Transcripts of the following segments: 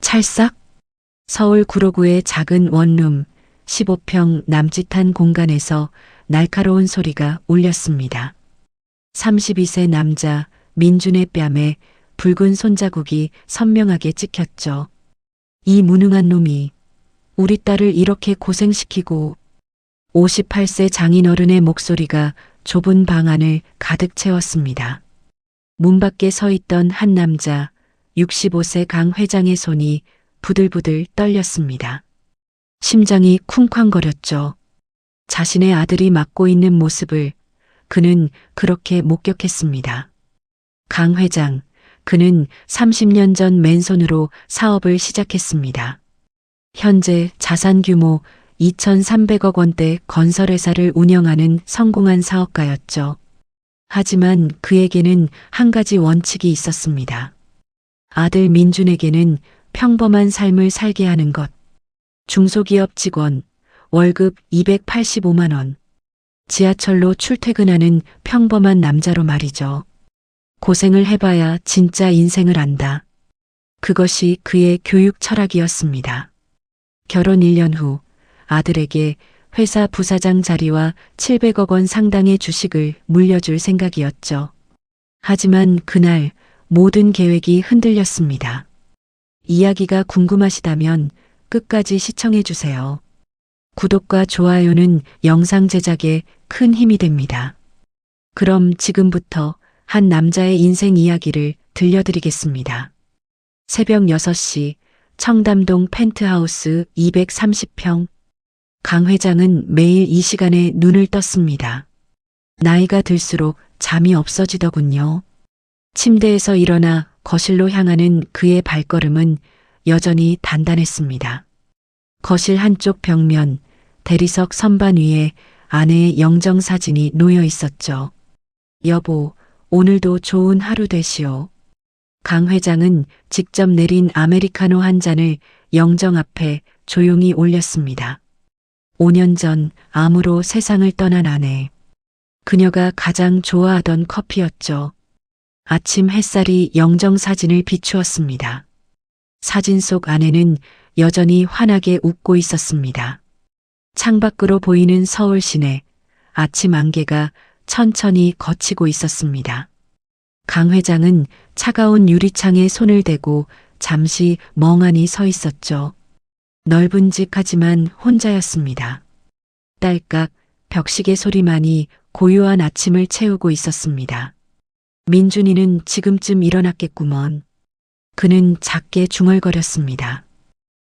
찰싹? 서울 구로구의 작은 원룸 15평 남짓한 공간에서 날카로운 소리가 울렸습니다. 32세 남자 민준의 뺨에 붉은 손자국이 선명하게 찍혔죠. 이 무능한 놈이 우리 딸을 이렇게 고생시키고. 58세 장인어른의 목소리가 좁은 방 안을 가득 채웠습니다. 문 밖에 서 있던 한 남자 65세 강 회장의 손이 부들부들 떨렸습니다. 심장이 쿵쾅거렸죠. 자신의 아들이 맡고 있는 모습을 그는 그렇게 목격했습니다. 강 회장, 그는 30년 전 맨손으로 사업을 시작했습니다. 현재 자산 규모 2,300억 원대 건설회사를 운영하는 성공한 사업가였죠. 하지만 그에게는 한 가지 원칙이 있었습니다. 아들 민준에게는 평범한 삶을 살게 하는 것. 중소기업 직원, 월급 285만 원. 지하철로 출퇴근하는 평범한 남자로 말이죠. 고생을 해봐야 진짜 인생을 안다. 그것이 그의 교육 철학이었습니다. 결혼 1년 후 아들에게 회사 부사장 자리와 700억 원 상당의 주식을 물려줄 생각이었죠. 하지만 그날 모든 계획이 흔들렸습니다. 이야기가 궁금하시다면 끝까지 시청해 주세요. 구독과 좋아요는 영상 제작에 큰 힘이 됩니다. 그럼 지금부터 한 남자의 인생 이야기를 들려드리겠습니다. 새벽 6시 청담동 펜트하우스 230평. 강 회장은 매일 이 시간에 눈을 떴습니다. 나이가 들수록 잠이 없어지더군요. 침대에서 일어나 거실로 향하는 그의 발걸음은 여전히 단단했습니다. 거실 한쪽 벽면, 대리석 선반 위에 아내의 영정사진이 놓여 있었죠. 여보, 오늘도 좋은 하루 되시오. 강 회장은 직접 내린 아메리카노 한 잔을 영정 앞에 조용히 올렸습니다. 5년 전 암으로 세상을 떠난 아내. 그녀가 가장 좋아하던 커피였죠. 아침 햇살이 영정 사진을 비추었습니다. 사진 속 아내는 여전히 환하게 웃고 있었습니다. 창밖으로 보이는 서울 시내, 아침 안개가 천천히 걷히고 있었습니다. 강 회장은 차가운 유리창에 손을 대고 잠시 멍하니 서 있었죠. 넓은 집 하지만 혼자였습니다. 딸깍 벽시계 소리만이 고요한 아침을 채우고 있었습니다. 민준이는 지금쯤 일어났겠구먼. 그는 작게 중얼거렸습니다.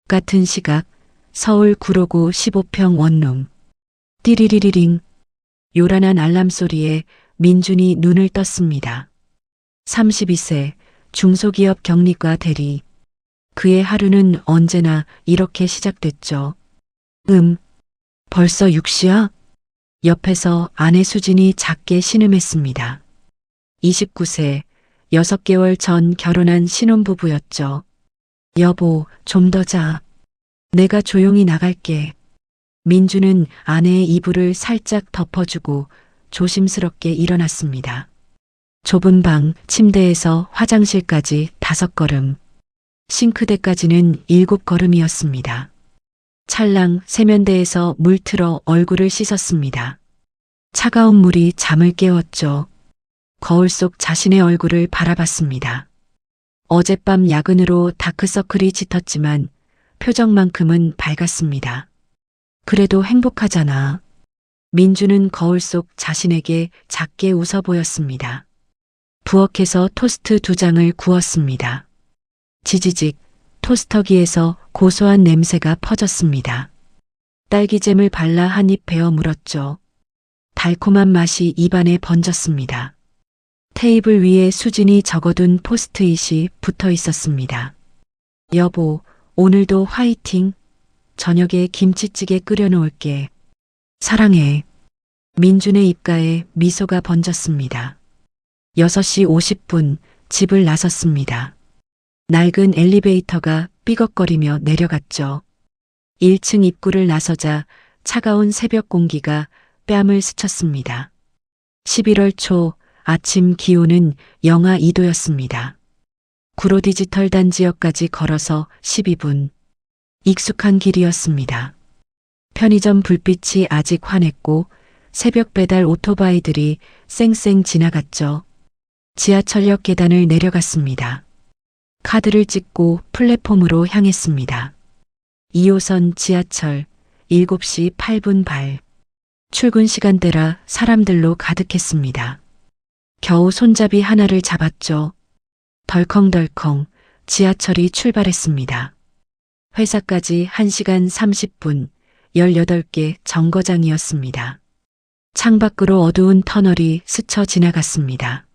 같은 시각 서울 구로구 15평 원룸. 띠리리리링. 요란한 알람 소리에 민준이 눈을 떴습니다. 32세 중소기업 경리과 대리. 그의 하루는 언제나 이렇게 시작됐죠. 벌써 6시야? 옆에서 아내 수진이 작게 신음했습니다. 29세, 6개월 전 결혼한 신혼부부였죠. 여보, 좀 더 자. 내가 조용히 나갈게. 민주는 아내의 이불을 살짝 덮어주고 조심스럽게 일어났습니다. 좁은 방, 침대에서 화장실까지 5걸음. 싱크대까지는 7걸음이었습니다. 찰랑 세면대에서 물 틀어 얼굴을 씻었습니다. 차가운 물이 잠을 깨웠죠. 거울 속 자신의 얼굴을 바라봤습니다. 어젯밤 야근으로 다크서클이 짙었지만 표정만큼은 밝았습니다. 그래도 행복하잖아. 민주는 거울 속 자신에게 작게 웃어 보였습니다. 부엌에서 토스트 2장을 구웠습니다. 지지직 토스터기에서 고소한 냄새가 퍼졌습니다. 딸기잼을 발라 한 입 베어 물었죠. 달콤한 맛이 입안에 번졌습니다. 테이블 위에 수진이 적어둔 포스트잇이 붙어 있었습니다. 여보, 오늘도 화이팅. 저녁에 김치찌개 끓여놓을게. 사랑해. 민준의 입가에 미소가 번졌습니다. 6시 50분 집을 나섰습니다. 낡은 엘리베이터가 삐걱거리며 내려갔죠. 1층 입구를 나서자 차가운 새벽 공기가 뺨을 스쳤습니다. 11월 초 아침 기온은 영하 2도였습니다. 구로 디지털 단지역까지 걸어서 12분. 익숙한 길이었습니다. 편의점 불빛이 아직 환했고 새벽 배달 오토바이들이 쌩쌩 지나갔죠. 지하철역 계단을 내려갔습니다. 카드를 찍고 플랫폼으로 향했습니다. 2호선 지하철 7시 8분 발. 출근 시간대라 사람들로 가득했습니다. 겨우 손잡이 하나를 잡았죠. 덜컹덜컹 지하철이 출발했습니다. 회사까지 1시간 30분, 18개 정거장이었습니다. 창밖으로 어두운 터널이 스쳐 지나갔습니다.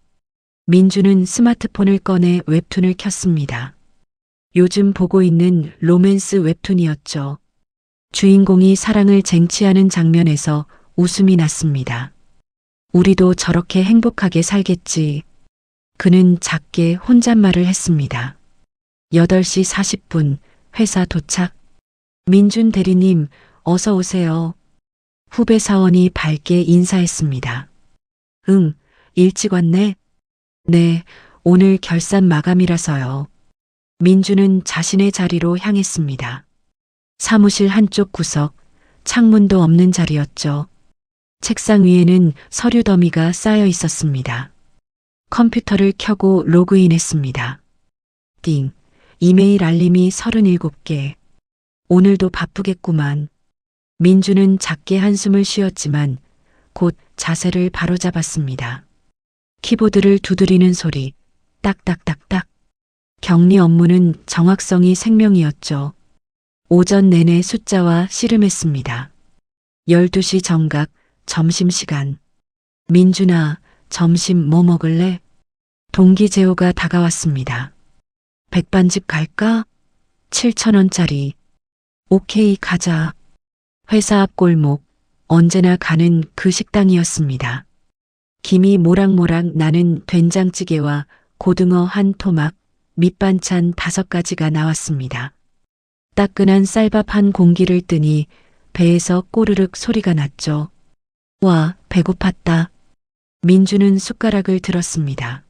민주는 스마트폰을 꺼내 웹툰을 켰습니다. 요즘 보고 있는 로맨스 웹툰이었죠. 주인공이 사랑을 쟁취하는 장면에서 웃음이 났습니다. 우리도 저렇게 행복하게 살겠지. 그는 작게 혼잣말을 했습니다. 8시 40분 회사 도착. 민준 대리님 어서 오세요. 후배 사원이 밝게 인사했습니다. 응, 일찍 왔네. 네, 오늘 결산 마감이라서요. 민주는 자신의 자리로 향했습니다. 사무실 한쪽 구석, 창문도 없는 자리였죠. 책상 위에는 서류 더미가 쌓여 있었습니다. 컴퓨터를 켜고 로그인했습니다. 띵, 이메일 알림이 37개. 오늘도 바쁘겠구만. 민주는 작게 한숨을 쉬었지만 곧 자세를 바로잡았습니다. 키보드를 두드리는 소리, 딱딱딱딱. 격리 업무는 정확성이 생명이었죠. 오전 내내 숫자와 씨름했습니다. 12시 정각, 점심시간. 민준아, 점심 뭐 먹을래? 동기 제호가 다가왔습니다. 백반집 갈까? 7,000원짜리. 오케이, 가자. 회사 앞 골목, 언제나 가는 그 식당이었습니다. 김이 모락모락 나는 된장찌개와 고등어 한 토막, 밑반찬 5가지가 나왔습니다. 따끈한 쌀밥 한 공기를 뜨니 배에서 꼬르륵 소리가 났죠. 와, 배고팠다. 민주는 숟가락을 들었습니다.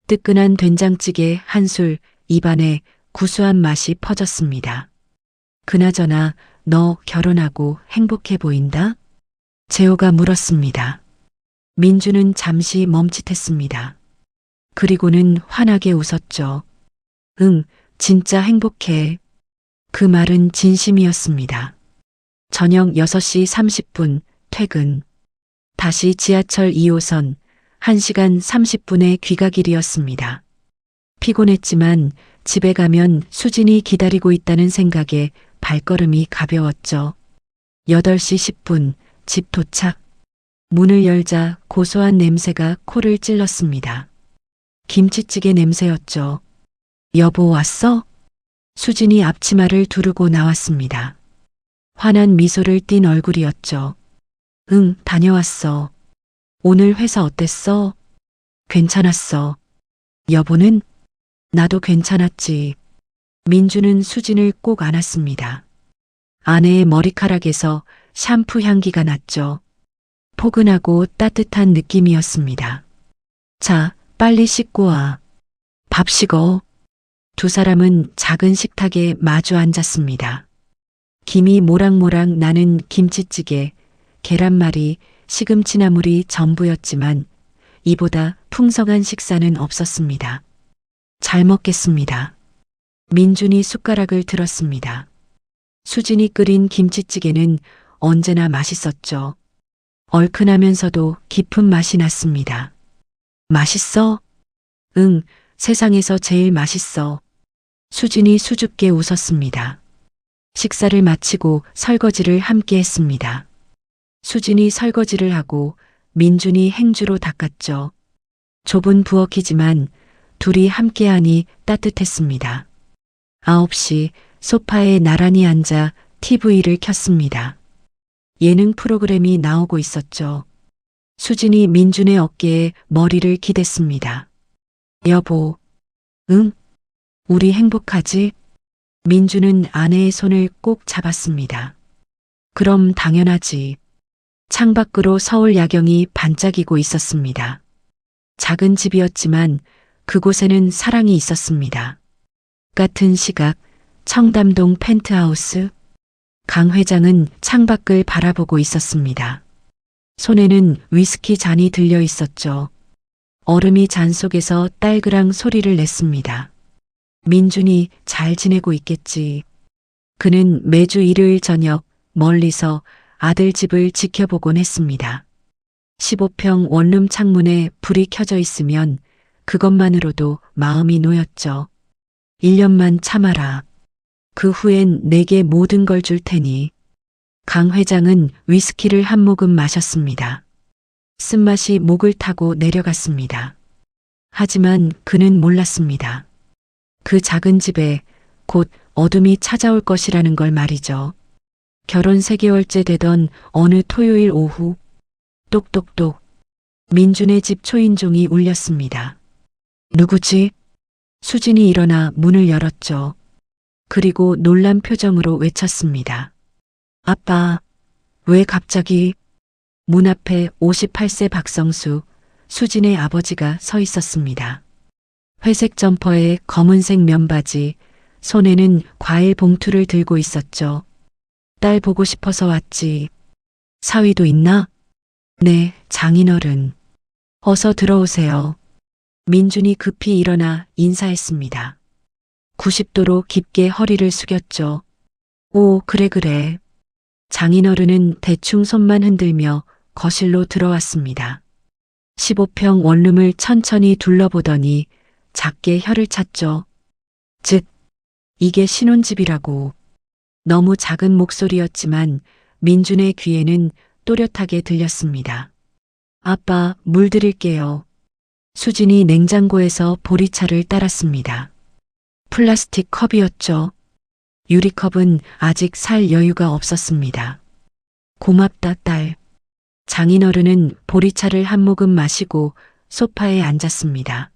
뜨끈한 된장찌개 한 술, 입안에 구수한 맛이 퍼졌습니다. 그나저나 너 결혼하고 행복해 보인다? 재호가 물었습니다. 민주는 잠시 멈칫했습니다. 그리고는 환하게 웃었죠. 응, 진짜 행복해. 그 말은 진심이었습니다. 저녁 6시 30분 퇴근. 다시 지하철 2호선 1시간 30분의 귀가길이었습니다. 피곤했지만 집에 가면 수진이 기다리고 있다는 생각에 발걸음이 가벼웠죠. 8시 10분 집 도착. 문을 열자 고소한 냄새가 코를 찔렀습니다. 김치찌개 냄새였죠. 여보 왔어? 수진이 앞치마를 두르고 나왔습니다. 환한 미소를 띤 얼굴이었죠. 응, 다녀왔어. 오늘 회사 어땠어? 괜찮았어. 여보는? 나도 괜찮았지. 민주는 수진을 꼭 안았습니다. 아내의 머리카락에서 샴푸 향기가 났죠. 포근하고 따뜻한 느낌이었습니다. 자, 빨리 씻고 와. 밥 식어. 두 사람은 작은 식탁에 마주 앉았습니다. 김이 모락모락 나는 김치찌개, 계란말이, 시금치나물이 전부였지만 이보다 풍성한 식사는 없었습니다. 잘 먹겠습니다. 민준이 숟가락을 들었습니다. 수진이 끓인 김치찌개는 언제나 맛있었죠. 얼큰하면서도 깊은 맛이 났습니다. 맛있어? 응, 세상에서 제일 맛있어. 수진이 수줍게 웃었습니다. 식사를 마치고 설거지를 함께 했습니다. 수진이 설거지를 하고 민준이 행주로 닦았죠. 좁은 부엌이지만 둘이 함께하니 따뜻했습니다. 9시 소파에 나란히 앉아 TV를 켰습니다. 예능 프로그램이 나오고 있었죠. 수진이 민준의 어깨에 머리를 기댔습니다. 여보, 응? 우리 행복하지? 민준은 아내의 손을 꼭 잡았습니다. 그럼 당연하지. 창밖으로 서울 야경이 반짝이고 있었습니다. 작은 집이었지만 그곳에는 사랑이 있었습니다. 같은 시각 청담동 펜트하우스. 강 회장은 창밖을 바라보고 있었습니다. 손에는 위스키 잔이 들려 있었죠. 얼음이 잔 속에서 딸그랑 소리를 냈습니다. 민준이 잘 지내고 있겠지. 그는 매주 일요일 저녁 멀리서 아들 집을 지켜보곤 했습니다. 15평 원룸 창문에 불이 켜져 있으면 그것만으로도 마음이 놓였죠. 1년만 참아라. 그 후엔 내게 모든 걸 줄 테니. 강 회장은 위스키를 한 모금 마셨습니다. 쓴맛이 목을 타고 내려갔습니다. 하지만 그는 몰랐습니다. 그 작은 집에 곧 어둠이 찾아올 것이라는 걸 말이죠. 결혼 3개월째 되던 어느 토요일 오후, 똑똑똑. 민준의 집 초인종이 울렸습니다. 누구지? 수진이 일어나 문을 열었죠. 그리고 놀란 표정으로 외쳤습니다. 아빠, 왜 갑자기? 문 앞에 58세 박성수, 수진의 아버지가 서 있었습니다. 회색 점퍼에 검은색 면바지, 손에는 과일 봉투를 들고 있었죠. 딸 보고 싶어서 왔지. 사위도 있나? 네, 장인어른. 어서 들어오세요. 민준이 급히 일어나 인사했습니다. 90도로 깊게 허리를 숙였죠. 오, 그래. 장인어른은 대충 손만 흔들며 거실로 들어왔습니다. 15평 원룸을 천천히 둘러보더니 작게 혀를 찼죠. 즉, 이게 신혼집이라고. 너무 작은 목소리였지만 민준의 귀에는 또렷하게 들렸습니다. 아빠, 물 드릴게요. 수진이 냉장고에서 보리차를 따랐습니다. 플라스틱 컵이었죠. 유리컵은 아직 살 여유가 없었습니다. 고맙다, 딸. 장인어른은 보리차를 한 모금 마시고 소파에 앉았습니다.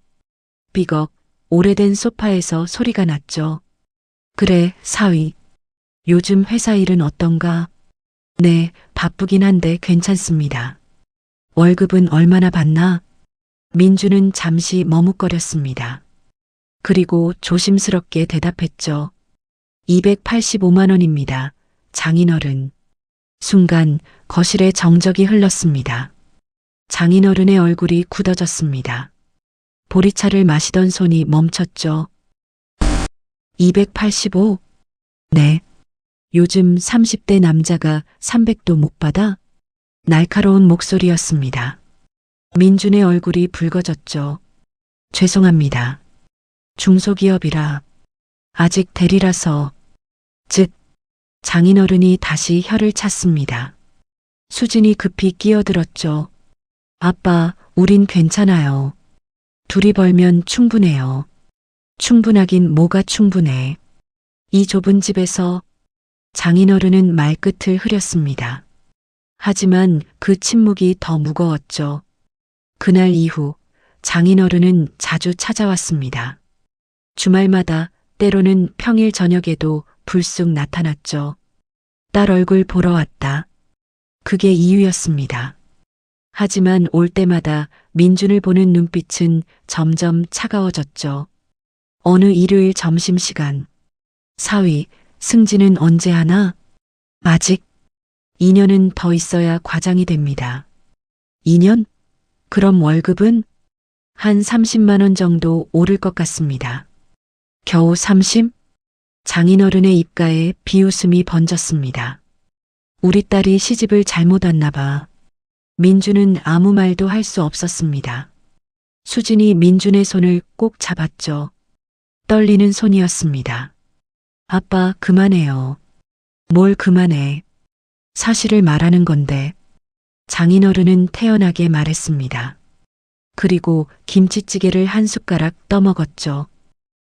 삐걱, 오래된 소파에서 소리가 났죠. 그래, 사위. 요즘 회사 일은 어떤가? 네, 바쁘긴 한데 괜찮습니다. 월급은 얼마나 받나? 민주는 잠시 머뭇거렸습니다. 그리고 조심스럽게 대답했죠. 285만 원입니다. 장인어른. 순간 거실에 정적이 흘렀습니다. 장인어른의 얼굴이 굳어졌습니다. 보리차를 마시던 손이 멈췄죠. 285? 네. 요즘 30대 남자가 300도 못 받아? 날카로운 목소리였습니다. 민준의 얼굴이 붉어졌죠. 죄송합니다. 중소기업이라 아직 대리라서. 즉, 장인어른이 다시 혀를 찼습니다. 수진이 급히 끼어들었죠. 아빠, 우린 괜찮아요. 둘이 벌면 충분해요. 충분하긴 뭐가 충분해. 이 좁은 집에서. 장인어른은 말끝을 흐렸습니다. 하지만 그 침묵이 더 무거웠죠. 그날 이후 장인어른은 자주 찾아왔습니다. 주말마다, 때로는 평일 저녁에도 불쑥 나타났죠. 딸 얼굴 보러 왔다. 그게 이유였습니다. 하지만 올 때마다 민준을 보는 눈빛은 점점 차가워졌죠. 어느 일요일 점심시간. 사위, 승진은 언제 하나? 아직 2년은 더 있어야 과장이 됩니다. 2년? 그럼 월급은? 한 30만 원 정도 오를 것 같습니다. 겨우 30? 장인어른의 입가에 비웃음이 번졌습니다. 우리 딸이 시집을 잘못 왔나 봐. 민준은 아무 말도 할 수 없었습니다. 수진이 민준의 손을 꼭 잡았죠. 떨리는 손이었습니다. 아빠, 그만해요. 뭘 그만해. 사실을 말하는 건데. 장인어른은 태연하게 말했습니다. 그리고 김치찌개를 한 숟가락 떠먹었죠.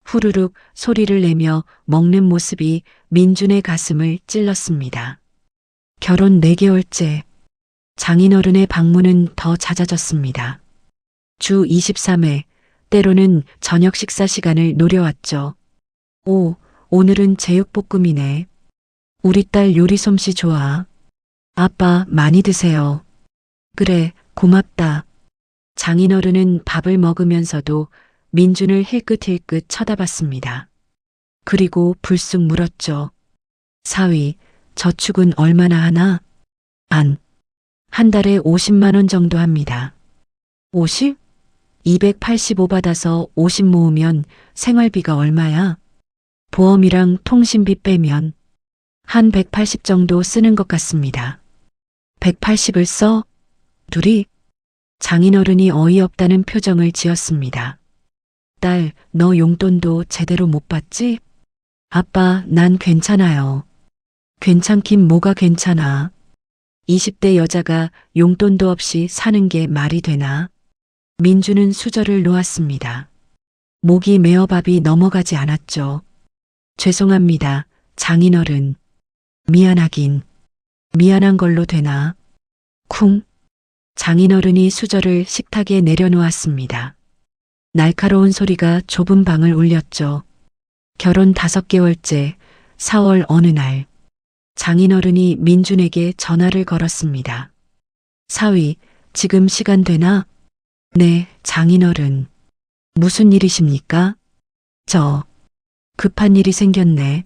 후루룩 소리를 내며 먹는 모습이 민준의 가슴을 찔렀습니다. 결혼 4개월째. 장인어른의 방문은 더 잦아졌습니다. 주 23회, 때로는 저녁 식사 시간을 노려왔죠. 오, 오늘은 제육볶음이네. 우리 딸 요리 솜씨 좋아. 아빠, 많이 드세요. 그래, 고맙다. 장인어른은 밥을 먹으면서도 민준을 힐끗힐끗 쳐다봤습니다. 그리고 불쑥 물었죠. 사위, 저축은 얼마나 하나? 한 달에 50만 원 정도 합니다. 50? 285 받아서 50 모으면 생활비가 얼마야? 보험이랑 통신비 빼면 한 180 정도 쓰는 것 같습니다. 180을 써? 둘이? 장인어른이 어이없다는 표정을 지었습니다. 딸, 너 용돈도 제대로 못 받지? 아빠, 난 괜찮아요. 괜찮긴 뭐가 괜찮아. 20대 여자가 용돈도 없이 사는 게 말이 되나? 민주는 수저를 놓았습니다. 목이 메어 밥이 넘어가지 않았죠. 죄송합니다, 장인어른. 미안하긴. 미안한 걸로 되나? 쿵. 장인어른이 수저를 식탁에 내려놓았습니다. 날카로운 소리가 좁은 방을 울렸죠. 결혼 5개월째 4월 어느 날 장인어른이 민준에게 전화를 걸었습니다. 사위, 지금 시간 되나? 네, 장인어른. 무슨 일이십니까? 급한 일이 생겼네.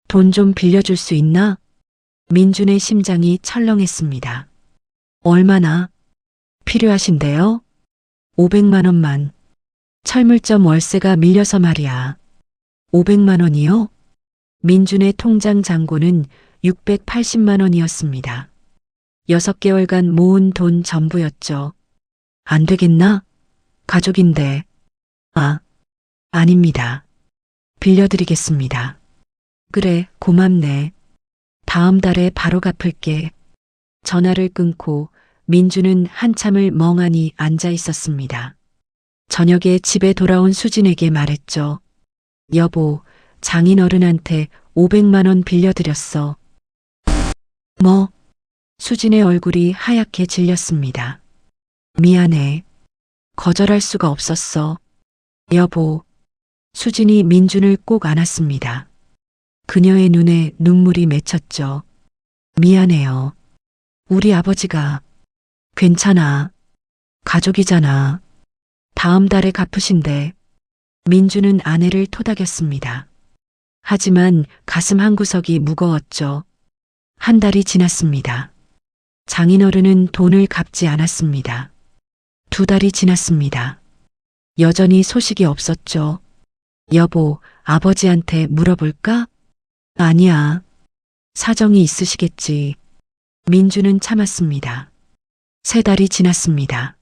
돈 좀 빌려줄 수 있나? 민준의 심장이 철렁했습니다. 얼마나? 필요하신데요? 500만 원만. 철물점 월세가 밀려서 말이야. 500만 원이요? 민준의 통장 잔고는 680만 원이었습니다. 6개월간 모은 돈 전부였죠. 안 되겠나? 가족인데. 아닙니다. 빌려드리겠습니다. 그래, 고맙네. 다음 달에 바로 갚을게. 전화를 끊고 민주는 한참을 멍하니 앉아 있었습니다. 저녁에 집에 돌아온 수진에게 말했죠. 여보, 장인어른한테 500만 원 빌려드렸어. 뭐? 수진의 얼굴이 하얗게 질렸습니다. 미안해. 거절할 수가 없었어. 여보. 수진이 민준을 꼭 안았습니다. 그녀의 눈에 눈물이 맺혔죠. 미안해요. 우리 아버지가. 괜찮아. 가족이잖아. 다음 달에 갚으신대. 민준은 아내를 토닥였습니다. 하지만 가슴 한구석이 무거웠죠. 한 달이 지났습니다. 장인어른은 돈을 갚지 않았습니다. 2달이 지났습니다. 여전히 소식이 없었죠. 여보, 아버지한테 물어볼까? 아니야. 사정이 있으시겠지. 민주는 참았습니다. 3달이 지났습니다.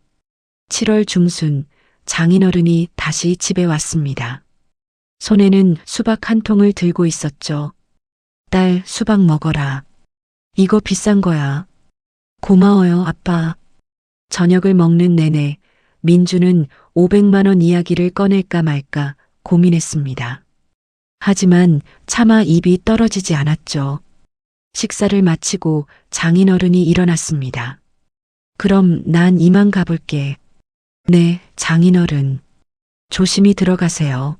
7월 중순 장인어른이 다시 집에 왔습니다. 손에는 수박 한 통을 들고 있었죠. 딸, 수박 먹어라. 이거 비싼 거야. 고마워요, 아빠. 저녁을 먹는 내내 민주는 500만 원 이야기를 꺼낼까 말까 고민했습니다. 하지만 차마 입이 떨어지지 않았죠. 식사를 마치고 장인어른이 일어났습니다. 그럼 난 이만 가볼게. 네, 장인어른. 조심히 들어가세요.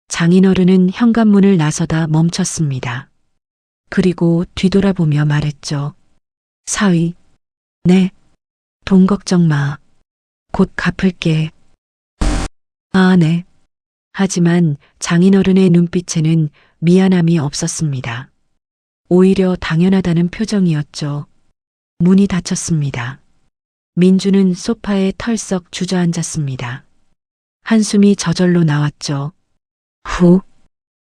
장인어른은 현관문을 나서다 멈췄습니다. 그리고 뒤돌아보며 말했죠. 사위. 네. 돈 걱정 마. 곧 갚을게. 네. 하지만 장인어른의 눈빛에는 미안함이 없었습니다. 오히려 당연하다는 표정이었죠. 문이 닫혔습니다. 민주는 소파에 털썩 주저앉았습니다. 한숨이 저절로 나왔죠. 후.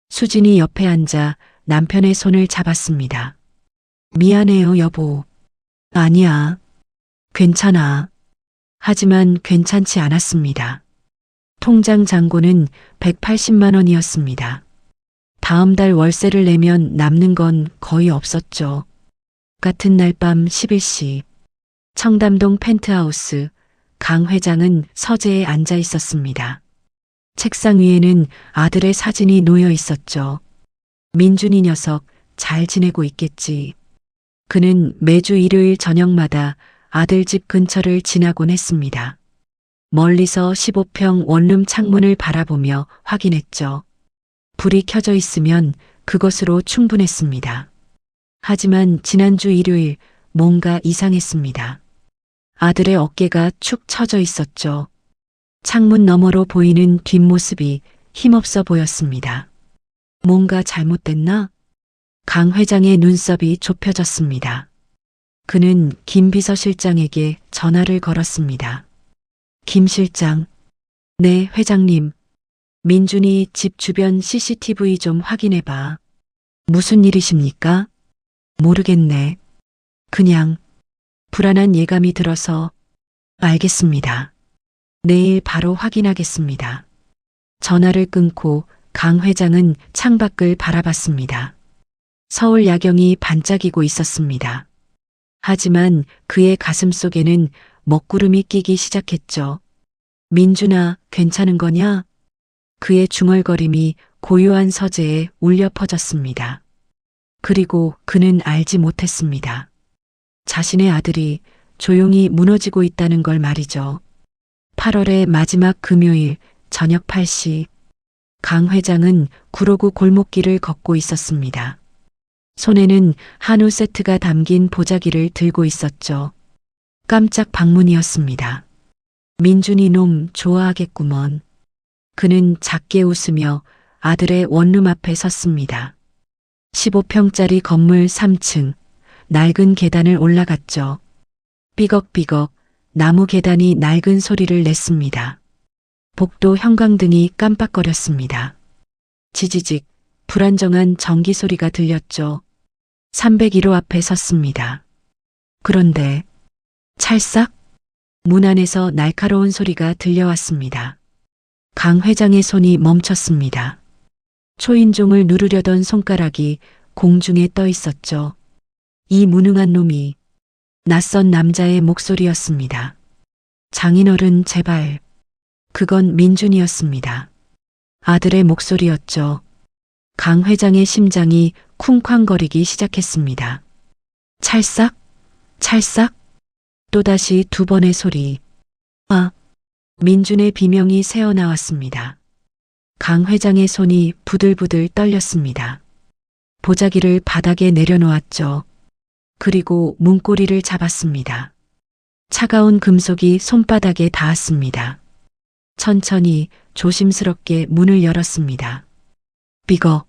수진이 옆에 앉아 남편의 손을 잡았습니다. 미안해요, 여보. 아니야. 괜찮아. 하지만 괜찮지 않았습니다. 통장 잔고는 180만 원이었습니다. 다음 달 월세를 내면 남는 건 거의 없었죠. 같은 날 밤 11시 청담동 펜트하우스 강 회장은 서재에 앉아 있었습니다. 책상 위에는 아들의 사진이 놓여 있었죠. 민준이 녀석 잘 지내고 있겠지. 그는 매주 일요일 저녁마다 아들 집 근처를 지나곤 했습니다. 멀리서 15평 원룸 창문을 바라보며 확인했죠. 불이 켜져 있으면 그것으로 충분했습니다. 하지만 지난주 일요일 뭔가 이상했습니다. 아들의 어깨가 축 처져 있었죠. 창문 너머로 보이는 뒷모습이 힘없어 보였습니다. 뭔가 잘못됐나? 강 회장의 눈썹이 좁혀졌습니다. 그는 김 비서실장에게 전화를 걸었습니다. 김 실장. 네, 회장님. 민준이 집 주변 CCTV 좀 확인해봐. 무슨 일이십니까? 모르겠네. 그냥 불안한 예감이 들어서. 알겠습니다. 내일 바로 확인하겠습니다. 전화를 끊고 강 회장은 창밖을 바라봤습니다. 서울 야경이 반짝이고 있었습니다. 하지만 그의 가슴 속에는 먹구름이 끼기 시작했죠. 민준아, 괜찮은 거냐? 그의 중얼거림이 고요한 서재에 울려 퍼졌습니다. 그리고 그는 알지 못했습니다. 자신의 아들이 조용히 무너지고 있다는 걸 말이죠. 8월의 마지막 금요일 저녁 8시 강 회장은 구로구 골목길을 걷고 있었습니다. 손에는 한우 세트가 담긴 보자기를 들고 있었죠. 깜짝 방문이었습니다. 민준이 놈 좋아하겠구먼. 그는 작게 웃으며 아들의 원룸 앞에 섰습니다. 15평짜리 건물 3층, 낡은 계단을 올라갔죠. 삐걱삐걱 나무 계단이 낡은 소리를 냈습니다. 복도 형광등이 깜빡거렸습니다. 지지직 불안정한 전기 소리가 들렸죠. 301호 앞에 섰습니다. 그런데 찰싹 문 안에서 날카로운 소리가 들려왔습니다. 강 회장의 손이 멈췄습니다. 초인종을 누르려던 손가락이 공중에 떠 있었죠. 이 무능한 놈이. 낯선 남자의 목소리였습니다. 장인어른 제발. 그건 민준이었습니다. 아들의 목소리였죠. 강 회장의 심장이 쿵쾅거리기 시작했습니다. 찰싹, 찰싹, 또다시 두 번의 소리. 아, 민준의 비명이 새어나왔습니다. 강 회장의 손이 부들부들 떨렸습니다. 보자기를 바닥에 내려놓았죠. 그리고 문고리를 잡았습니다. 차가운 금속이 손바닥에 닿았습니다. 천천히 조심스럽게 문을 열었습니다. 삐걱.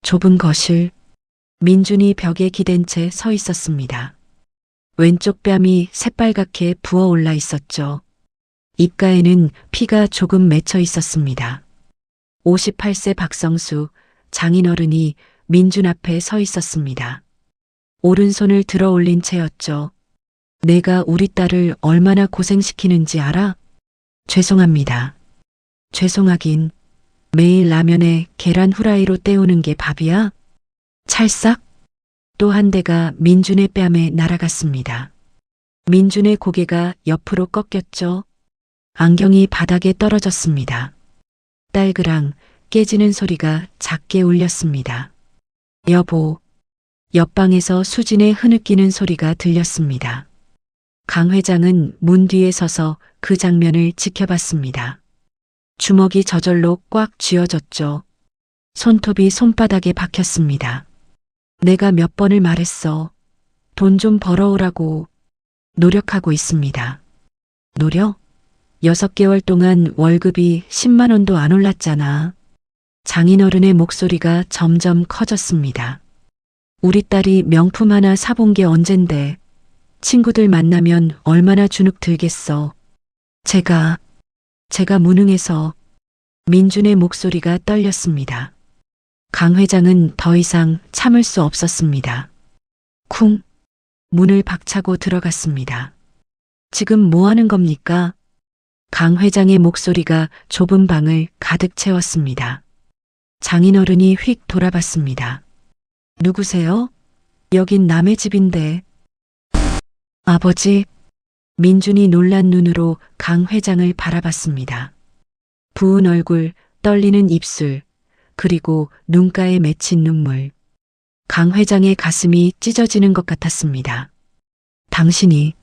좁은 거실. 민준이 벽에 기댄 채 서 있었습니다. 왼쪽 뺨이 새빨갛게 부어올라 있었죠. 입가에는 피가 조금 맺혀 있었습니다. 58세 박성수 장인어른이 민준 앞에 서 있었습니다. 오른손을 들어 올린 채였죠. 내가 우리 딸을 얼마나 고생시키는지 알아? 죄송합니다. 죄송하긴. 매일 라면에 계란 후라이로 때우는 게 밥이야? 찰싹? 또 한 대가 민준의 뺨에 날아갔습니다. 민준의 고개가 옆으로 꺾였죠. 안경이 바닥에 떨어졌습니다. 딸그랑 깨지는 소리가 작게 울렸습니다. 여보. 옆방에서 수진의 흐느끼는 소리가 들렸습니다. 강 회장은 문 뒤에 서서 그 장면을 지켜봤습니다. 주먹이 저절로 꽉 쥐어졌죠. 손톱이 손바닥에 박혔습니다. 내가 몇 번을 말했어. 돈 좀 벌어오라고. 노력하고 있습니다. 노력? 6개월 동안 월급이 10만 원도 안 올랐잖아. 장인어른의 목소리가 점점 커졌습니다. 우리 딸이 명품 하나 사본 게 언젠데. 친구들 만나면 얼마나 주눅 들겠어. 제가 무능해서. 민준의 목소리가 떨렸습니다. 강 회장은 더 이상 참을 수 없었습니다. 쿵. 문을 박차고 들어갔습니다. 지금 뭐 하는 겁니까? 강 회장의 목소리가 좁은 방을 가득 채웠습니다. 장인어른이 휙 돌아봤습니다. 누구세요? 여긴 남의 집인데. 아버지. 민준이 놀란 눈으로 강 회장을 바라봤습니다. 부은 얼굴, 떨리는 입술, 그리고 눈가에 맺힌 눈물. 강 회장의 가슴이 찢어지는 것 같았습니다. 당신이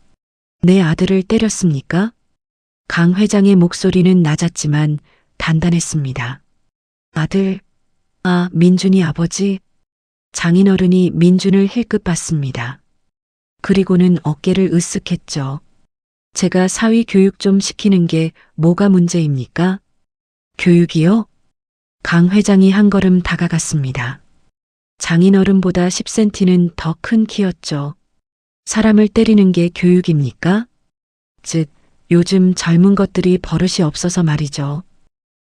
내 아들을 때렸습니까? 강 회장의 목소리는 낮았지만 단단했습니다. 아들. 아, 민준이 아버지. 장인어른이 민준을 힐끗 봤습니다. 그리고는 어깨를 으쓱했죠. 제가 사위 교육 좀 시키는 게 뭐가 문제입니까? 교육이요? 강 회장이 한 걸음 다가갔습니다. 장인어른보다 10cm는 더 큰 키였죠. 사람을 때리는 게 교육입니까? 즉, 요즘 젊은 것들이 버릇이 없어서 말이죠.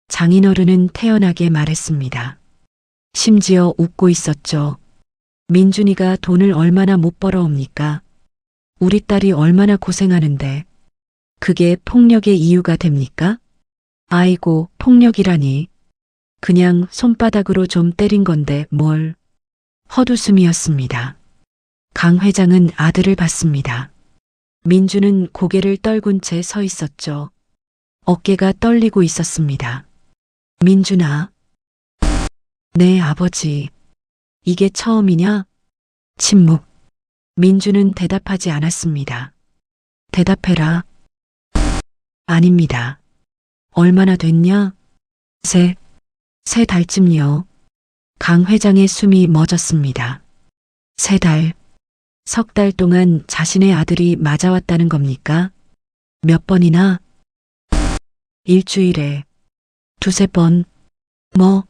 장인어른은 태연하게 말했습니다. 심지어 웃고 있었죠. 민준이가 돈을 얼마나 못 벌어옵니까? 우리 딸이 얼마나 고생하는데 그게 폭력의 이유가 됩니까? 아이고, 폭력이라니. 그냥 손바닥으로 좀 때린 건데 뭘. 헛웃음이었습니다. 강 회장은 아들을 봤습니다. 민주는 고개를 떨군 채 서 있었죠. 어깨가 떨리고 있었습니다. 민준아. 네, 아버지. 이게 처음이냐? 침묵. 민주는 대답하지 않았습니다. 대답해라. 아닙니다. 얼마나 됐냐? 세 달쯤요. 강 회장의 숨이 멎었습니다. 3달. 3달 동안 자신의 아들이 맞아왔다는 겁니까? 몇 번이나? 일주일에 2~3번. 뭐?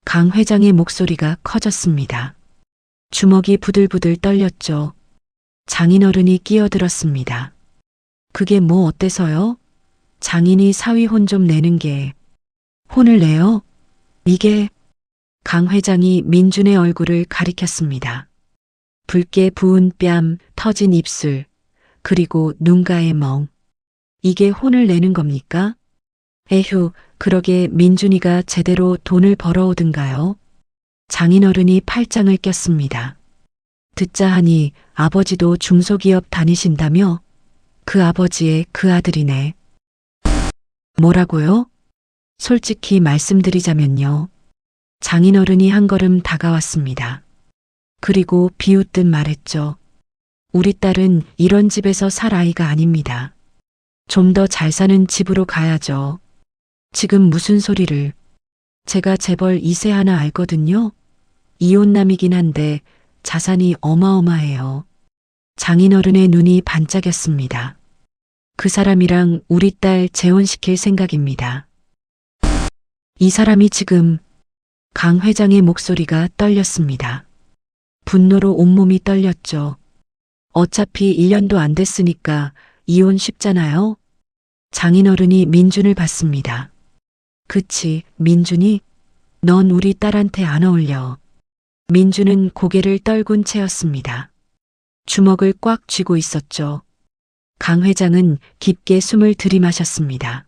강 회장의 목소리가 커졌습니다. 주먹이 부들부들 떨렸죠. 장인어른이 끼어들었습니다. 그게 뭐 어때서요? 장인이 사위 혼 좀 내는 게. 혼을 내요? 이게. 강 회장이 민준의 얼굴을 가리켰습니다. 붉게 부은 뺨, 터진 입술, 그리고 눈가의 멍. 이게 혼을 내는 겁니까? 에휴, 그러게 민준이가 제대로 돈을 벌어오든가요? 장인어른이 팔짱을 꼈습니다. 듣자 하니 아버지도 중소기업 다니신다며? 그 아버지의 그 아들이네. 뭐라고요? 솔직히 말씀드리자면요. 장인어른이 한 걸음 다가왔습니다. 그리고 비웃듯 말했죠. 우리 딸은 이런 집에서 살 아이가 아닙니다. 좀 더 잘 사는 집으로 가야죠. 지금 무슨 소리를. 제가 재벌 2세 하나 알거든요. 이혼남이긴 한데 자산이 어마어마해요. 장인어른의 눈이 반짝였습니다. 그 사람이랑 우리 딸 재혼시킬 생각입니다. 이 사람이 지금. 강 회장의 목소리가 떨렸습니다. 분노로 온몸이 떨렸죠. 어차피 1년도 안 됐으니까 이혼 쉽잖아요. 장인어른이 민준을 봤습니다. 그치, 민준이? 넌 우리 딸한테 안 어울려. 민준은 고개를 떨군 채였습니다. 주먹을 꽉 쥐고 있었죠. 강 회장은 깊게 숨을 들이마셨습니다.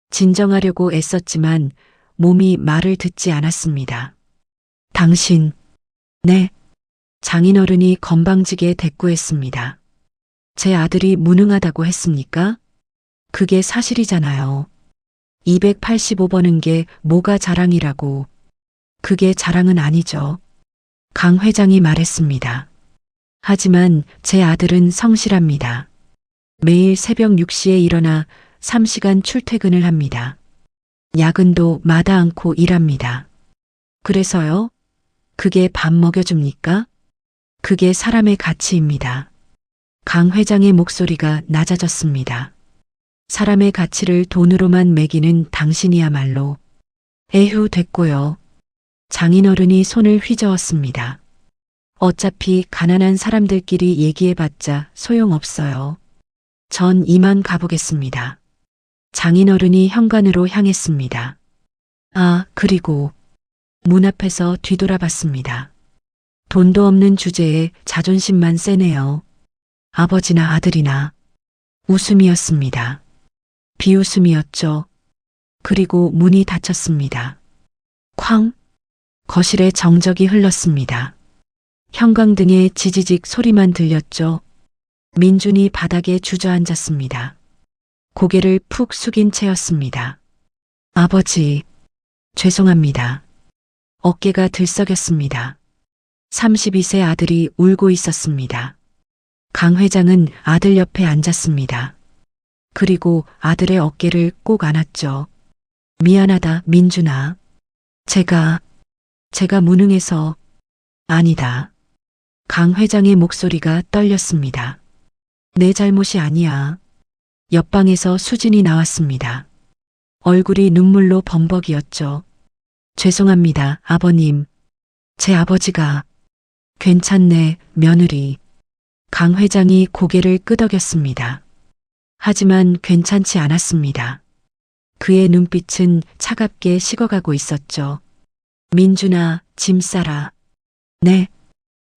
진정하려고 애썼지만 몸이 말을 듣지 않았습니다. 당신. 네. 장인어른이 건방지게 대꾸했습니다. 제 아들이 무능하다고 했습니까? 그게 사실이잖아요. 285버는 게 뭐가 자랑이라고. 그게 자랑은 아니죠. 강 회장이 말했습니다. 하지만 제 아들은 성실합니다. 매일 새벽 6시에 일어나 3시간 출퇴근을 합니다. 야근도 마다 않고 일합니다. 그래서요? 그게 밥 먹여줍니까? 그게 사람의 가치입니다. 강 회장의 목소리가 낮아졌습니다. 사람의 가치를 돈으로만 매기는 당신이야말로. 에휴, 됐고요. 장인어른이 손을 휘저었습니다. 어차피 가난한 사람들끼리 얘기해봤자 소용없어요. 전 이만 가보겠습니다. 장인어른이 현관으로 향했습니다. 아, 그리고 문 앞에서 뒤돌아봤습니다. 돈도 없는 주제에 자존심만 세네요. 아버지나 아들이나. 웃음이었습니다. 비웃음이었죠. 그리고 문이 닫혔습니다. 쾅! 거실에 정적이 흘렀습니다. 형광등의 지지직 소리만 들렸죠. 민준이 바닥에 주저앉았습니다. 고개를 푹 숙인 채였습니다. 아버지, 죄송합니다. 어깨가 들썩였습니다. 32세 아들이 울고 있었습니다. 강 회장은 아들 옆에 앉았습니다. 그리고 아들의 어깨를 꼭 안았죠. 미안하다, 민준아. 제가 무능해서. 아니다. 강 회장의 목소리가 떨렸습니다. 내 잘못이 아니야. 옆방에서 수진이 나왔습니다. 얼굴이 눈물로 범벅이었죠. 죄송합니다, 아버님. 제 아버지가. 괜찮네, 며느리. 강 회장이 고개를 끄덕였습니다. 하지만 괜찮지 않았습니다. 그의 눈빛은 차갑게 식어가고 있었죠. 민준아, 짐 싸라. 네.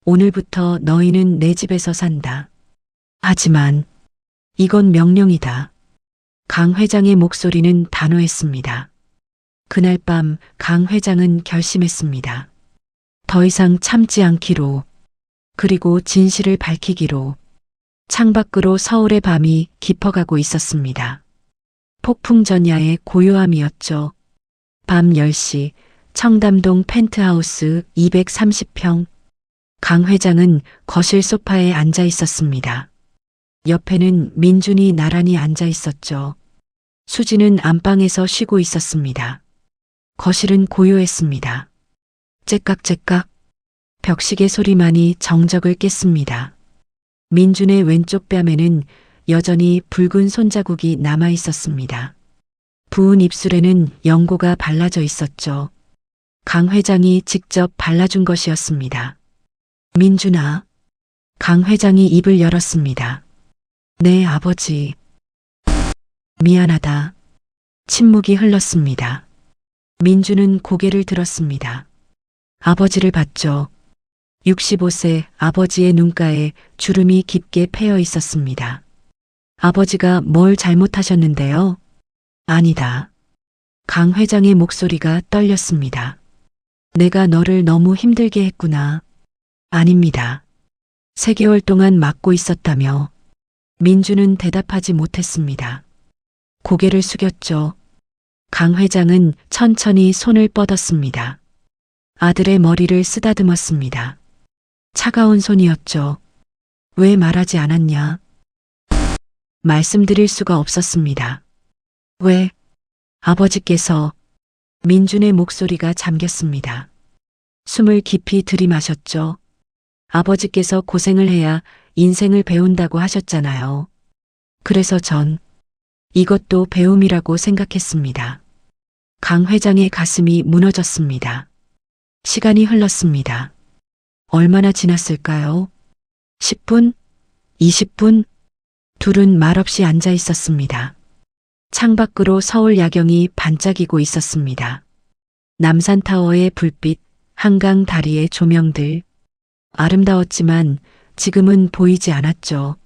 오늘부터 너희는 내 집에서 산다. 하지만 이건 명령이다. 강 회장의 목소리는 단호했습니다. 그날 밤 강 회장은 결심했습니다. 더 이상 참지 않기로, 그리고 진실을 밝히기로. 창밖으로 서울의 밤이 깊어가고 있었습니다. 폭풍전야의 고요함이었죠. 밤 10시 청담동 펜트하우스 230평. 강 회장은 거실 소파에 앉아 있었습니다. 옆에는 민준이 나란히 앉아 있었죠. 수지는 안방에서 쉬고 있었습니다. 거실은 고요했습니다. 째깍째깍 벽시계 소리만이 정적을 깼습니다. 민준의 왼쪽 뺨에는 여전히 붉은 손자국이 남아 있었습니다. 부은 입술에는 연고가 발라져 있었죠. 강 회장이 직접 발라준 것이었습니다. 민준아. 강 회장이 입을 열었습니다. 네, 아버지. 미안하다. 침묵이 흘렀습니다. 민준은 고개를 들었습니다. 아버지를 봤죠. 65세 아버지의 눈가에 주름이 깊게 패여 있었습니다. 아버지가 뭘 잘못하셨는데요? 아니다. 강 회장의 목소리가 떨렸습니다. 내가 너를 너무 힘들게 했구나. 아닙니다. 3개월 동안 맡고 있었다며. 민준은 대답하지 못했습니다. 고개를 숙였죠. 강 회장은 천천히 손을 뻗었습니다. 아들의 머리를 쓰다듬었습니다. 차가운 손이었죠. 왜 말하지 않았냐? 말씀드릴 수가 없었습니다. 왜? 아버지께서. 민준의 목소리가 잠겼습니다. 숨을 깊이 들이마셨죠. 아버지께서 고생을 해야 인생을 배운다고 하셨잖아요. 그래서 전 이것도 배움이라고 생각했습니다. 강 회장의 가슴이 무너졌습니다. 시간이 흘렀습니다. 얼마나 지났을까요? 10분? 20분? 둘은 말없이 앉아 있었습니다. 창밖으로 서울 야경이 반짝이고 있었습니다. 남산타워의 불빛, 한강 다리의 조명들. 아름다웠지만 지금은 보이지 않았죠.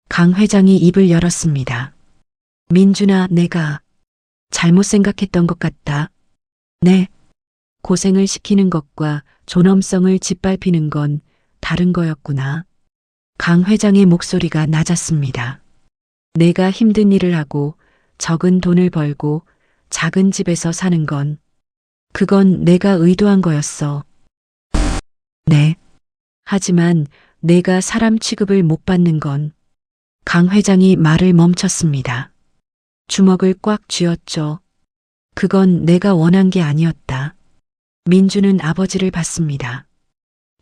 강 회장이 입을 열었습니다. 민준아, 내가 잘못 생각했던 것 같다. 네. 고생을 시키는 것과 존엄성을 짓밟히는 건 다른 거였구나. 강 회장의 목소리가 낮았습니다. 내가 힘든 일을 하고 적은 돈을 벌고 작은 집에서 사는 건 그건 내가 의도한 거였어. 네. 하지만 내가 사람 취급을 못 받는 건. 강 회장이 말을 멈췄습니다. 주먹을 꽉 쥐었죠. 그건 내가 원한 게 아니었다. 민준은 아버지를 봤습니다.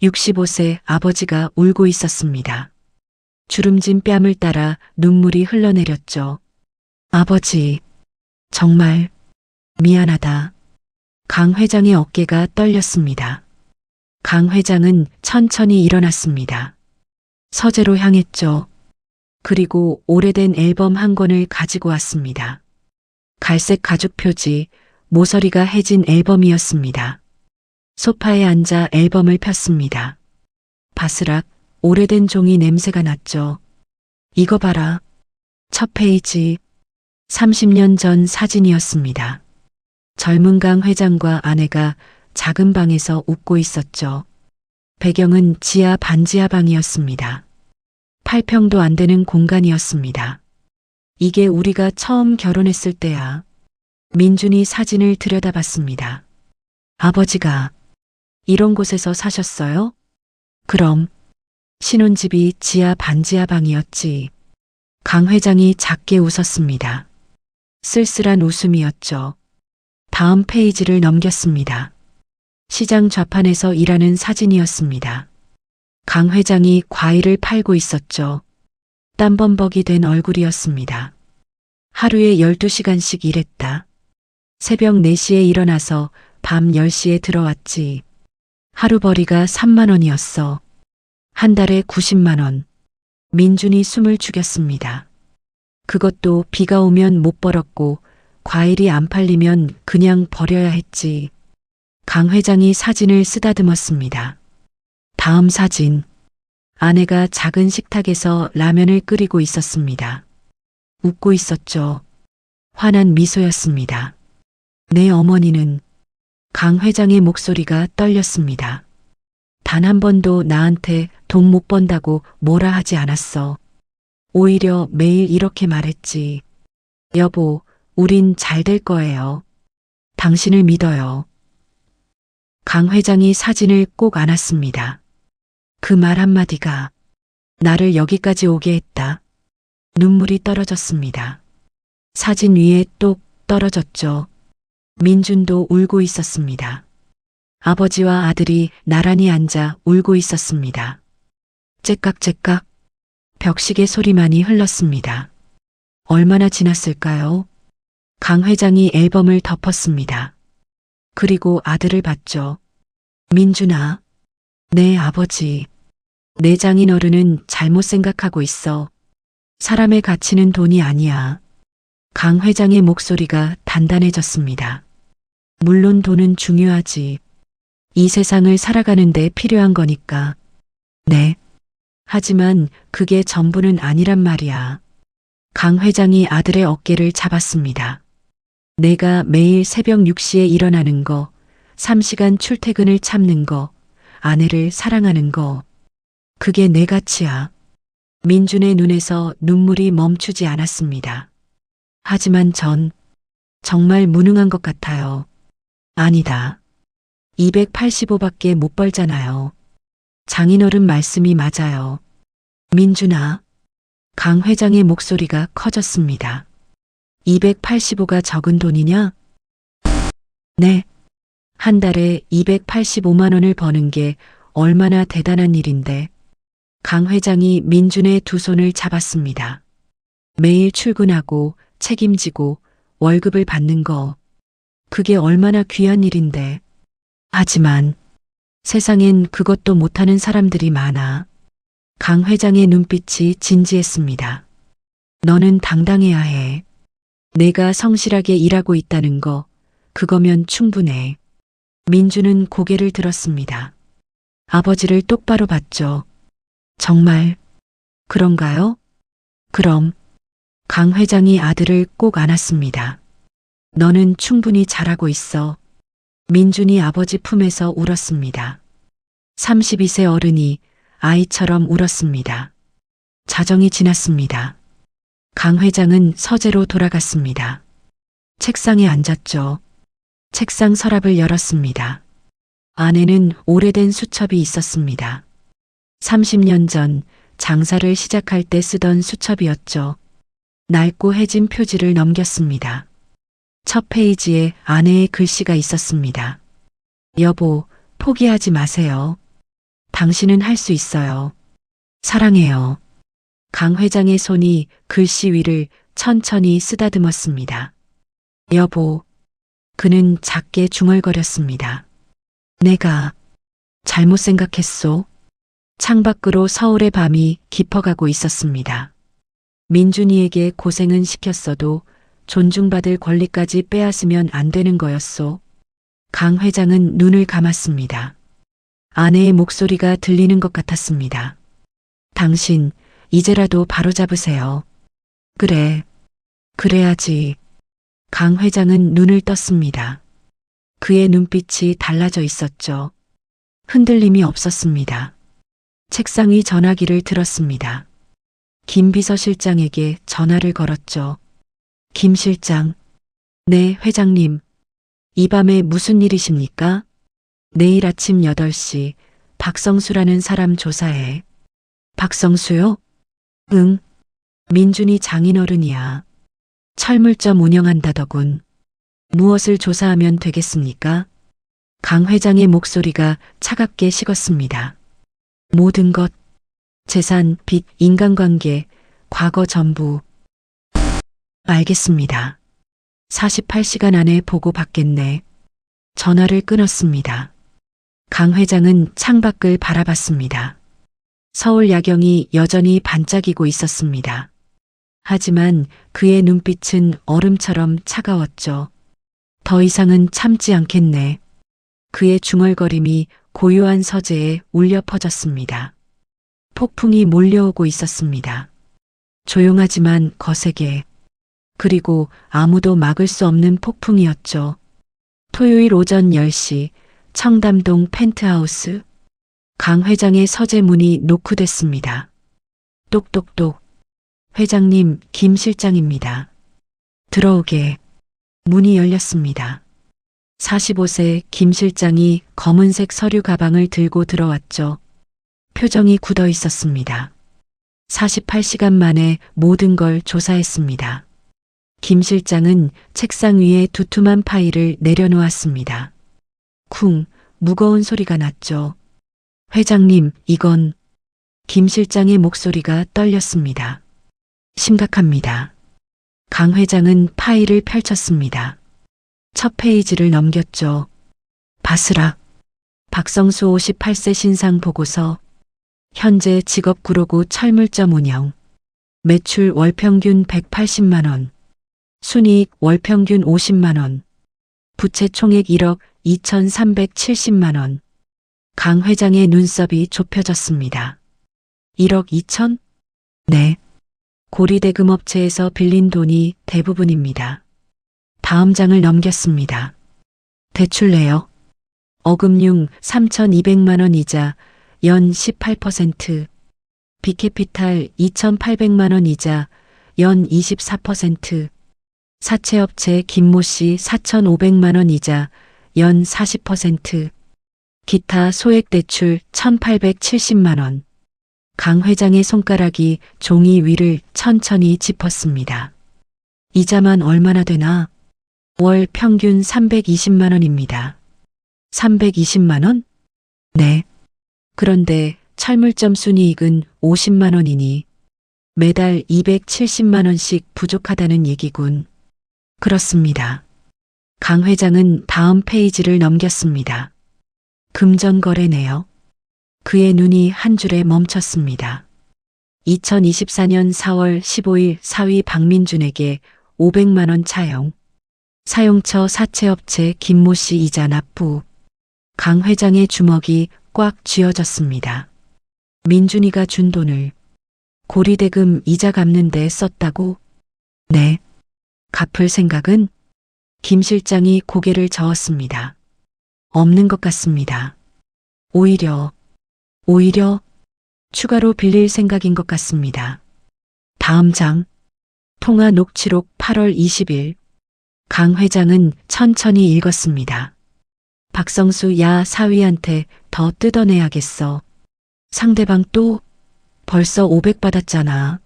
65세 아버지가 울고 있었습니다. 주름진 뺨을 따라 눈물이 흘러내렸죠. 아버지, 정말 미안하다. 강 회장의 어깨가 떨렸습니다. 강 회장은 천천히 일어났습니다. 서재로 향했죠. 그리고 오래된 앨범 한 권을 가지고 왔습니다. 갈색 가죽 표지, 모서리가 해진 앨범이었습니다. 소파에 앉아 앨범을 폈습니다. 바스락, 오래된 종이 냄새가 났죠. 이거 봐라. 첫 페이지. 30년 전 사진이었습니다. 젊은 강 회장과 아내가 작은 방에서 웃고 있었죠. 배경은 지하 반지하 방이었습니다. 8평도 안 되는 공간이었습니다. 이게 우리가 처음 결혼했을 때야. 민준이 사진을 들여다봤습니다. 아버지가 이런 곳에서 사셨어요? 그럼 신혼집이 지하 반지하 방이었지. 강 회장이 작게 웃었습니다. 쓸쓸한 웃음이었죠. 다음 페이지를 넘겼습니다. 시장 좌판에서 일하는 사진이었습니다. 강 회장이 과일을 팔고 있었죠. 땀범벅이 된 얼굴이었습니다. 하루에 12시간씩 일했다. 새벽 4시에 일어나서 밤 10시에 들어왔지. 하루벌이가 3만 원이었어. 한 달에 90만 원. 민준이 숨을 죽였습니다. 그것도 비가 오면 못 벌었고 과일이 안 팔리면 그냥 버려야 했지. 강 회장이 사진을 쓰다듬었습니다. 다음 사진. 아내가 작은 식탁에서 라면을 끓이고 있었습니다. 웃고 있었죠. 환한 미소였습니다. 내 어머니는 강 회장의 목소리가 떨렸습니다. 단 한 번도 나한테 돈 못 번다고 뭐라 하지 않았어. 오히려 매일 이렇게 말했지. 여보, 우린 잘 될 거예요. 당신을 믿어요. 강 회장이 사진을 꼭 안았습니다. 그 말 한마디가 나를 여기까지 오게 했다. 눈물이 떨어졌습니다. 사진 위에 똑 떨어졌죠. 민준도 울고 있었습니다. 아버지와 아들이 나란히 앉아 울고 있었습니다. 째깍째깍 벽시계 소리만이 흘렀습니다. 얼마나 지났을까요? 강 회장이 앨범을 덮었습니다. 그리고 아들을 봤죠. 민준아, 내 아버지, 내 장인어른은 잘못 생각하고 있어. 사람의 가치는 돈이 아니야. 강 회장의 목소리가 단단해졌습니다. 물론 돈은 중요하지. 이 세상을 살아가는데 필요한 거니까. 네. 하지만 그게 전부는 아니란 말이야. 강 회장이 아들의 어깨를 잡았습니다. 내가 매일 새벽 6시에 일어나는 거, 3시간 출퇴근을 참는 거, 아내를 사랑하는 거. 그게 내 가치야. 민준의 눈에서 눈물이 멈추지 않았습니다. 하지만 전 정말 무능한 것 같아요. 아니다. 285밖에 못 벌잖아요. 장인어른 말씀이 맞아요. 민준아. 강 회장의 목소리가 커졌습니다. 285가 적은 돈이냐? 네. 한 달에 285만 원을 버는 게 얼마나 대단한 일인데. 강 회장이 민준의 두 손을 잡았습니다. 매일 출근하고 책임지고 월급을 받는 거. 그게 얼마나 귀한 일인데. 하지만 세상엔 그것도 못하는 사람들이 많아. 강 회장의 눈빛이 진지했습니다. 너는 당당해야 해. 내가 성실하게 일하고 있다는 거, 그거면 충분해. 민주는 고개를 들었습니다. 아버지를 똑바로 봤죠. 정말 그런가요? 그럼 강 회장이 아들을 꼭 안았습니다. 너는 충분히 잘하고 있어. 민준이 아버지 품에서 울었습니다. 32세 어른이 아이처럼 울었습니다. 자정이 지났습니다. 강 회장은 서재로 돌아갔습니다. 책상에 앉았죠. 책상 서랍을 열었습니다. 안에는 오래된 수첩이 있었습니다. 30년 전 장사를 시작할 때 쓰던 수첩이었죠. 낡고 해진 표지를 넘겼습니다. 첫 페이지에 아내의 글씨가 있었습니다. 여보, 포기하지 마세요. 당신은 할 수 있어요. 사랑해요. 강 회장의 손이 글씨 위를 천천히 쓰다듬었습니다. 여보, 그는 작게 중얼거렸습니다. 내가 잘못 생각했소. 창밖으로 서울의 밤이 깊어가고 있었습니다. 민준이에게 고생은 시켰어도 존중받을 권리까지 빼앗으면 안 되는 거였소. 강 회장은 눈을 감았습니다. 아내의 목소리가 들리는 것 같았습니다. 당신, 이제라도 바로잡으세요. 그래, 그래야지. 강 회장은 눈을 떴습니다. 그의 눈빛이 달라져 있었죠. 흔들림이 없었습니다. 책상 위 전화기를 들었습니다. 김 비서실장에게 전화를 걸었죠. 김 실장. 네, 회장님. 이 밤에 무슨 일이십니까? 내일 아침 8시 박성수라는 사람 조사해. 박성수요? 응. 민준이 장인어른이야. 철물점 운영한다더군. 무엇을 조사하면 되겠습니까? 강 회장의 목소리가 차갑게 식었습니다. 모든 것, 재산, 빚, 인간관계, 과거 전부. 알겠습니다. 48시간 안에 보고 받겠네. 전화를 끊었습니다. 강 회장은 창밖을 바라봤습니다. 서울 야경이 여전히 반짝이고 있었습니다. 하지만 그의 눈빛은 얼음처럼 차가웠죠. 더 이상은 참지 않겠네. 그의 중얼거림이 고요한 서재에 울려 퍼졌습니다. 폭풍이 몰려오고 있었습니다. 조용하지만 거세게. 그리고 아무도 막을 수 없는 폭풍이었죠. 토요일 오전 10시 청담동 펜트하우스. 강 회장의 서재 문이 노크됐습니다. 똑똑똑. 회장님, 김 실장입니다. 들어오게. 문이 열렸습니다. 45세 김 실장이 검은색 서류 가방을 들고 들어왔죠. 표정이 굳어 있었습니다. 48시간 만에 모든 걸 조사했습니다. 김 실장은 책상 위에 두툼한 파일을 내려놓았습니다. 쿵, 무거운 소리가 났죠. 회장님, 이건... 김 실장의 목소리가 떨렸습니다. 심각합니다. 강 회장은 파일을 펼쳤습니다. 첫 페이지를 넘겼죠. 바스락. 박성수 58세 신상 보고서. 현재 직업 구로구 철물점 운영. 매출 월평균 180만 원. 순이익 월평균 50만 원. 부채 총액 1억 2,370만 원. 강 회장의 눈썹이 좁혀졌습니다. 1억 2천? 네. 고리대금업체에서 빌린 돈이 대부분입니다. 다음 장을 넘겼습니다. 대출 내역. 어금융 3,200만 원 이자 연 18%. 비캐피탈 2,800만 원 이자 연 24%. 사채업체 김모 씨 4,500만 원 이자 연 40%. 기타 소액대출 1,870만 원. 강 회장의 손가락이 종이 위를 천천히 짚었습니다. 이자만 얼마나 되나? 월 평균 320만 원입니다. 320만 원? 네. 그런데 철물점 순이익은 50만 원이니 매달 270만 원씩 부족하다는 얘기군. 그렇습니다. 강 회장은 다음 페이지를 넘겼습니다. 금전거래 내역. 그의 눈이 한 줄에 멈췄습니다. 2024년 4월 15일 사위 박민준에게 500만 원 차용. 사용처 사채업체 김모 씨 이자 납부. 강 회장의 주먹이 꽉 쥐어졌습니다. 민준이가 준 돈을 고리대금 이자 갚는 데 썼다고? 네. 갚을 생각은? 김 실장이 고개를 저었습니다. 없는 것 같습니다. 오히려 추가로 빌릴 생각인 것 같습니다. 다음 장. 통화 녹취록 8월 20일. 강 회장은 천천히 읽었습니다. 박성수 야 사위한테 더 뜯어내야겠어. 상대방 또 벌써 500 받았잖아.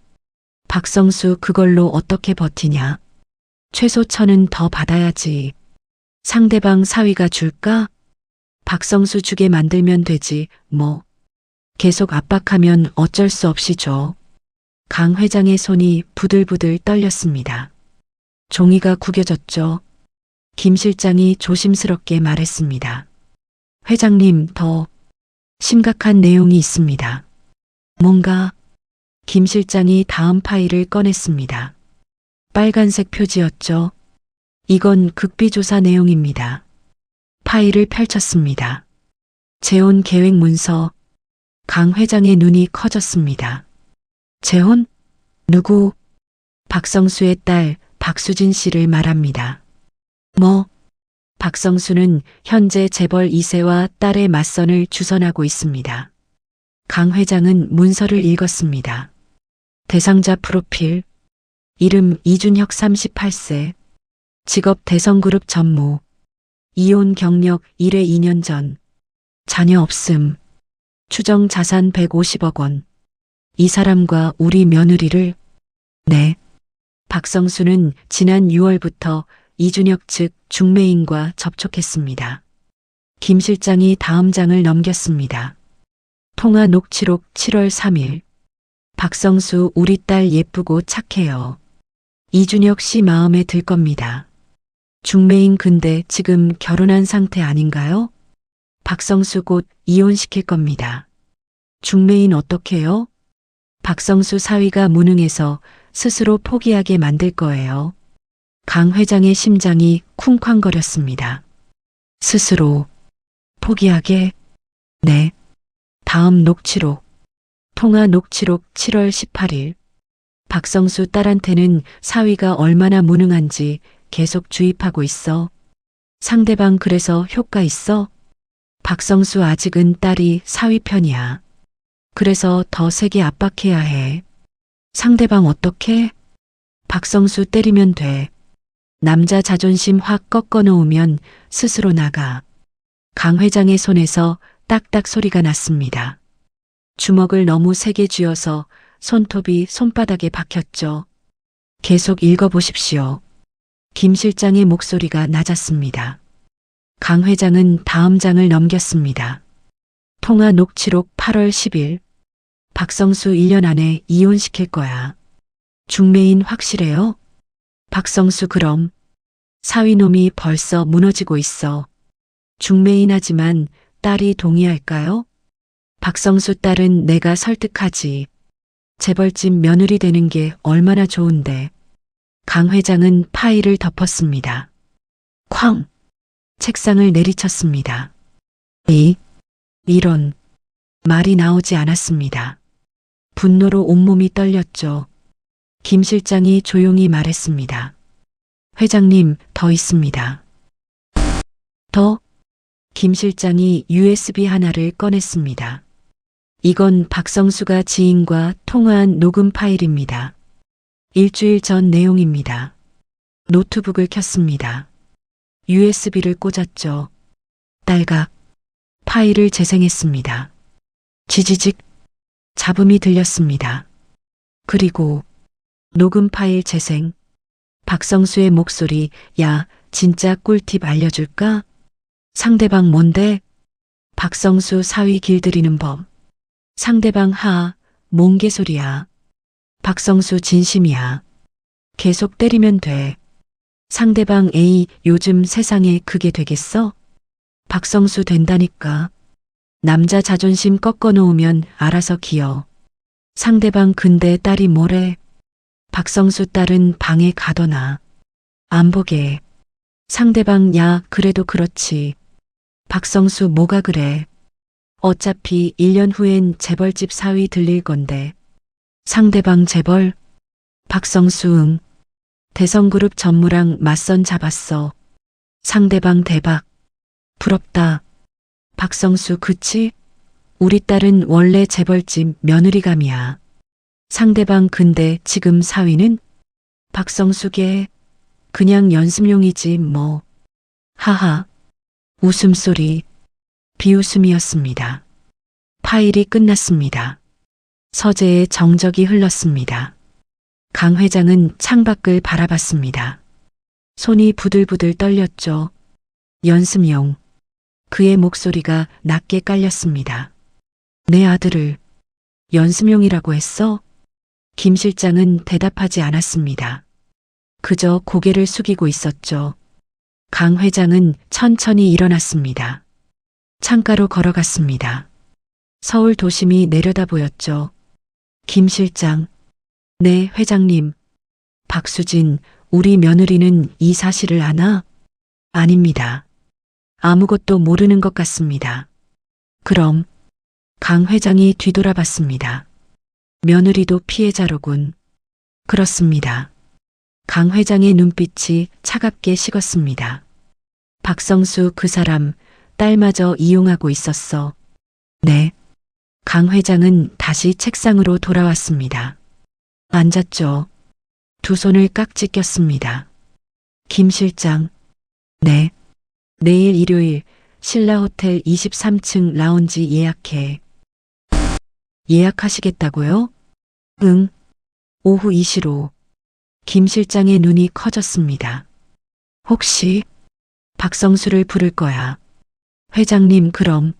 박성수 그걸로 어떻게 버티냐. 최소 1,000은 더 받아야지. 상대방 사위가 줄까? 박성수 주게 만들면 되지 뭐. 계속 압박하면 어쩔 수 없이 줘. 강 회장의 손이 부들부들 떨렸습니다. 종이가 구겨졌죠. 김 실장이 조심스럽게 말했습니다. 회장님, 더 심각한 내용이 있습니다. 뭔가? 김 실장이 다음 파일을 꺼냈습니다. 빨간색 표지였죠. 이건 극비조사 내용입니다. 파일을 펼쳤습니다. 재혼 계획 문서. 강 회장의 눈이 커졌습니다. 재혼? 누구? 박성수의 딸 박수진 씨를 말합니다. 뭐? 박성수는 현재 재벌 2세와 딸의 맞선을 주선하고 있습니다. 강 회장은 문서를 읽었습니다. 대상자 프로필. 이름 이준혁 38세. 직업 대성그룹 전무. 이혼 경력 1회 2년 전. 자녀 없음. 추정 자산 150억 원. 이 사람과 우리 며느리를? 네. 박성수는 지난 6월부터 이준혁 측 중매인과 접촉했습니다. 김 실장이 다음 장을 넘겼습니다. 통화 녹취록 7월 3일. 박성수 우리 딸 예쁘고 착해요. 이준혁 씨 마음에 들 겁니다. 중매인 근데 지금 결혼한 상태 아닌가요? 박성수 곧 이혼시킬 겁니다. 중매인 어떡해요? 박성수 사위가 무능해서 스스로 포기하게 만들 거예요. 강 회장의 심장이 쿵쾅거렸습니다. 스스로 포기하게? 네. 다음 녹취록. 통화 녹취록 7월 18일. 박성수 딸한테는 사위가 얼마나 무능한지 계속 주입하고 있어. 상대방 그래서 효과 있어? 박성수 아직은 딸이 사위 편이야. 그래서 더 세게 압박해야 해. 상대방 어떻게? 박성수 때리면 돼. 남자 자존심 확 꺾어 놓으면 스스로 나가. 강 회장의 손에서 딱딱 소리가 났습니다. 주먹을 너무 세게 쥐어서 손톱이 손바닥에 박혔죠. 계속 읽어보십시오. 김 실장의 목소리가 낮았습니다. 강 회장은 다음 장을 넘겼습니다. 통화 녹취록 8월 10일. 박성수 1년 안에 이혼시킬 거야. 중매인 확실해요? 박성수 그럼. 사위놈이 벌써 무너지고 있어. 중매인 하지만 딸이 동의할까요? 박성수 딸은 내가 설득하지. 재벌집 며느리 되는 게 얼마나 좋은데. 강 회장은 파일을 덮었습니다. 쾅! 책상을 내리쳤습니다. 이런 말이 나오지 않았습니다. 분노로 온몸이 떨렸죠. 김 실장이 조용히 말했습니다. 회장님, 더 있습니다. 더? 김 실장이 USB 하나를 꺼냈습니다. 이건 박성수가 지인과 통화한 녹음 파일입니다. 일주일 전 내용입니다. 노트북을 켰습니다. USB를 꽂았죠. 딸각. 파일을 재생했습니다. 지지직. 잡음이 들렸습니다. 그리고 녹음 파일 재생. 박성수의 목소리. 야, 진짜 꿀팁 알려줄까? 상대방 뭔데? 박성수 사위 길들이는 법. 상대방 뭔 개소리야. 박성수 진심이야. 계속 때리면 돼. 상대방 A. 요즘 세상에 그게 되겠어? 박성수 된다니까. 남자 자존심 꺾어 놓으면 알아서 기어. 상대방 근데 딸이 뭐래? 박성수 딸은 방에 가더나. 안 보게. 상대방 야, 그래도 그렇지. 박성수 뭐가 그래? 어차피 1년 후엔 재벌집 사위 들릴 건데. 상대방 재벌? 박성수 응. 대성그룹 전무랑 맞선 잡았어. 상대방 대박. 부럽다. 박성수 그치? 우리 딸은 원래 재벌집 며느리감이야. 상대방 근데 지금 사위는? 박성수게 그냥 연습용이지 뭐. 하하. 웃음소리. 비웃음이었습니다. 파일이 끝났습니다. 서재에 정적이 흘렀습니다. 강 회장은 창밖을 바라봤습니다. 손이 부들부들 떨렸죠. 연습용. 그의 목소리가 낮게 깔렸습니다. 내 아들을 연습용이라고 했어? 김 실장은 대답하지 않았습니다. 그저 고개를 숙이고 있었죠. 강 회장은 천천히 일어났습니다. 창가로 걸어갔습니다. 서울 도심이 내려다 보였죠. 김 실장. 네, 회장님. 박수진, 우리 며느리는 이 사실을 아나? 아닙니다. 아무것도 모르는 것 같습니다. 그럼 강 회장이 뒤돌아봤습니다. 며느리도 피해자로군. 그렇습니다. 강 회장의 눈빛이 차갑게 식었습니다. 박성수 그 사람 딸마저 이용하고 있었어. 네. 강 회장은 다시 책상으로 돌아왔습니다. 앉았죠. 두 손을 깍지 꼈습니다. 김 실장. 네. 내일 일요일 신라호텔 23층 라운지 예약해. 예약하시겠다고요? 응. 오후 2시로. 김 실장의 눈이 커졌습니다. 혹시 박성수를 부를 거야. 회장님 그럼.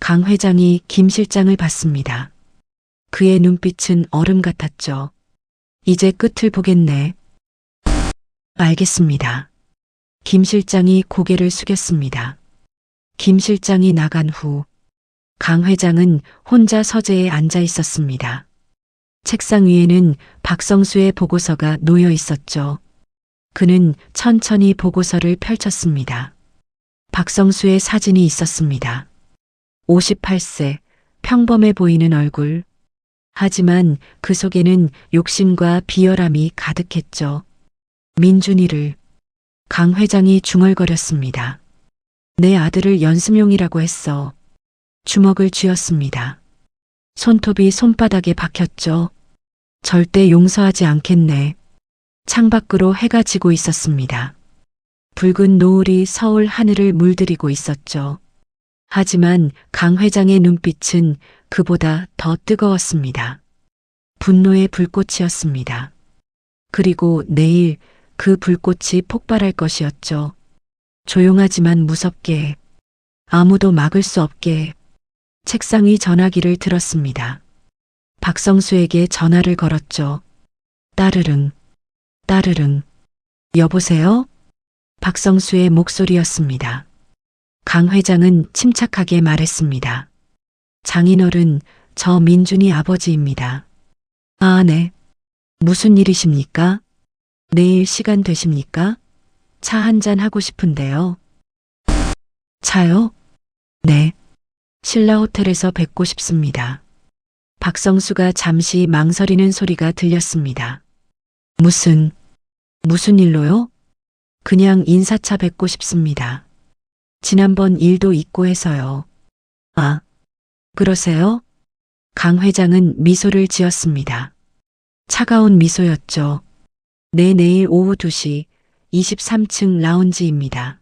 강 회장이 김 실장을 봤습니다. 그의 눈빛은 얼음 같았죠. 이제 끝을 보겠네. 알겠습니다. 김 실장이 고개를 숙였습니다. 김 실장이 나간 후 강 회장은 혼자 서재에 앉아 있었습니다. 책상 위에는 박성수의 보고서가 놓여 있었죠. 그는 천천히 보고서를 펼쳤습니다. 박성수의 사진이 있었습니다. 58세, 평범해 보이는 얼굴. 하지만 그 속에는 욕심과 비열함이 가득했죠. 민준이를. 강 회장이 중얼거렸습니다. 내 아들을 연습용이라고 했어. 주먹을 쥐었습니다. 손톱이 손바닥에 박혔죠. 절대 용서하지 않겠네. 창밖으로 해가 지고 있었습니다. 붉은 노을이 서울 하늘을 물들이고 있었죠. 하지만 강 회장의 눈빛은 그보다 더 뜨거웠습니다. 분노의 불꽃이었습니다. 그리고 내일 그 불꽃이 폭발할 것이었죠. 조용하지만 무섭게, 아무도 막을 수 없게. 책상 위 전화기를 들었습니다. 박성수에게 전화를 걸었죠. 따르릉, 따르릉. 여보세요? 박성수의 목소리였습니다. 강 회장은 침착하게 말했습니다. 장인어른, 저 민준이 아버지입니다. 아, 네. 무슨 일이십니까? 내일 시간 되십니까? 차 한잔 하고 싶은데요. 차요? 네. 신라 호텔에서 뵙고 싶습니다. 박성수가 잠시 망설이는 소리가 들렸습니다. 무슨 일로요? 그냥 인사차 뵙고 싶습니다. 지난번 일도 있고 해서요. 아, 그러세요? 강 회장은 미소를 지었습니다. 차가운 미소였죠. 네, 내일 오후 2시 23층 라운지입니다.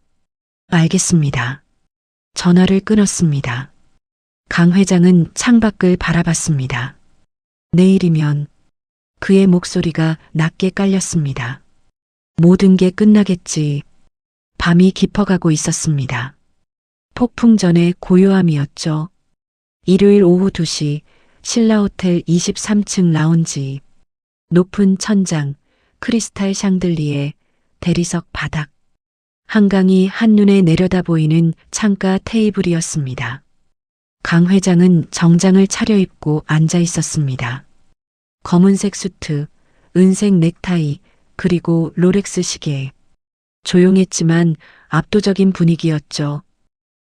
알겠습니다. 전화를 끊었습니다. 강 회장은 창밖을 바라봤습니다. 내일이면 그의 목소리가 낮게 깔렸습니다. 모든 게 끝나겠지. 밤이 깊어가고 있었습니다. 폭풍 전의 고요함이었죠. 일요일 오후 2시 신라호텔 23층 라운지. 높은 천장, 크리스탈 샹들리에, 대리석 바닥. 한강이 한눈에 내려다 보이는 창가 테이블이었습니다. 강 회장은 정장을 차려입고 앉아 있었습니다. 검은색 수트, 은색 넥타이, 그리고 롤렉스 시계. 조용했지만 압도적인 분위기였죠.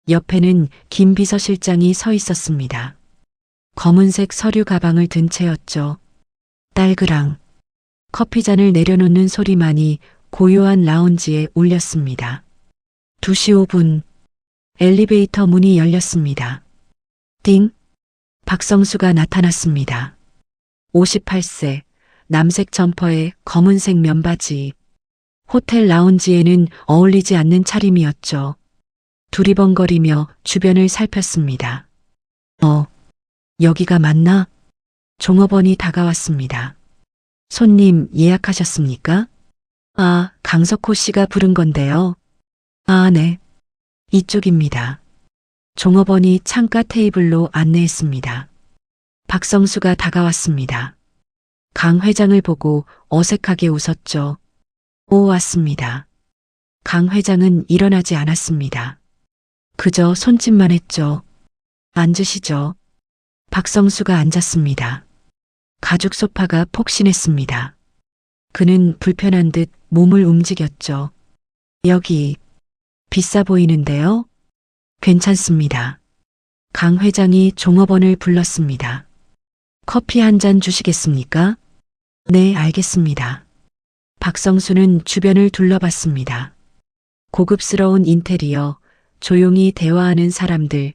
옆에는 김 비서실장이 서 있었습니다. 검은색 서류 가방을 든 채였죠. 딸그랑. 커피잔을 내려놓는 소리만이 고요한 라운지에 울렸습니다. 2시 5분. 엘리베이터 문이 열렸습니다. 띵. 박성수가 나타났습니다. 58세, 남색 점퍼에 검은색 면바지. 호텔 라운지에는 어울리지 않는 차림이었죠. 두리번거리며 주변을 살폈습니다. 여기가 맞나? 종업원이 다가왔습니다. 손님 예약하셨습니까? 아, 강석호 씨가 부른 건데요. 아, 네. 이쪽입니다. 종업원이 창가 테이블로 안내했습니다. 박성수가 다가왔습니다. 강 회장을 보고 어색하게 웃었죠. 오, 왔습니다. 강 회장은 일어나지 않았습니다. 그저 손짓만 했죠. 앉으시죠. 박성수가 앉았습니다. 가죽 소파가 폭신했습니다. 그는 불편한 듯 몸을 움직였죠. 여기 비싸 보이는데요? 괜찮습니다. 강 회장이 종업원을 불렀습니다. 커피 한 잔 주시겠습니까? 네, 알겠습니다. 박성수는 주변을 둘러봤습니다. 고급스러운 인테리어, 조용히 대화하는 사람들,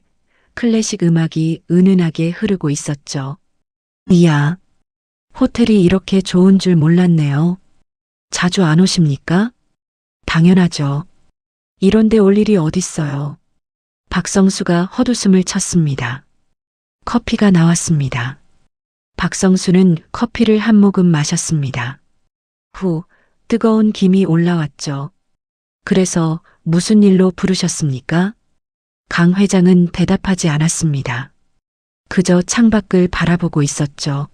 클래식 음악이 은은하게 흐르고 있었죠. 이야, 호텔이 이렇게 좋은 줄 몰랐네요. 자주 안 오십니까? 당연하죠. 이런데 올 일이 어딨어요. 박성수가 헛웃음을 쳤습니다. 커피가 나왔습니다. 박성수는 커피를 한 모금 마셨습니다. 후, 뜨거운 김이 올라왔죠. 그래서 무슨 일로 부르셨습니까? 강 회장은 대답하지 않았습니다. 그저 창밖을 바라보고 있었죠.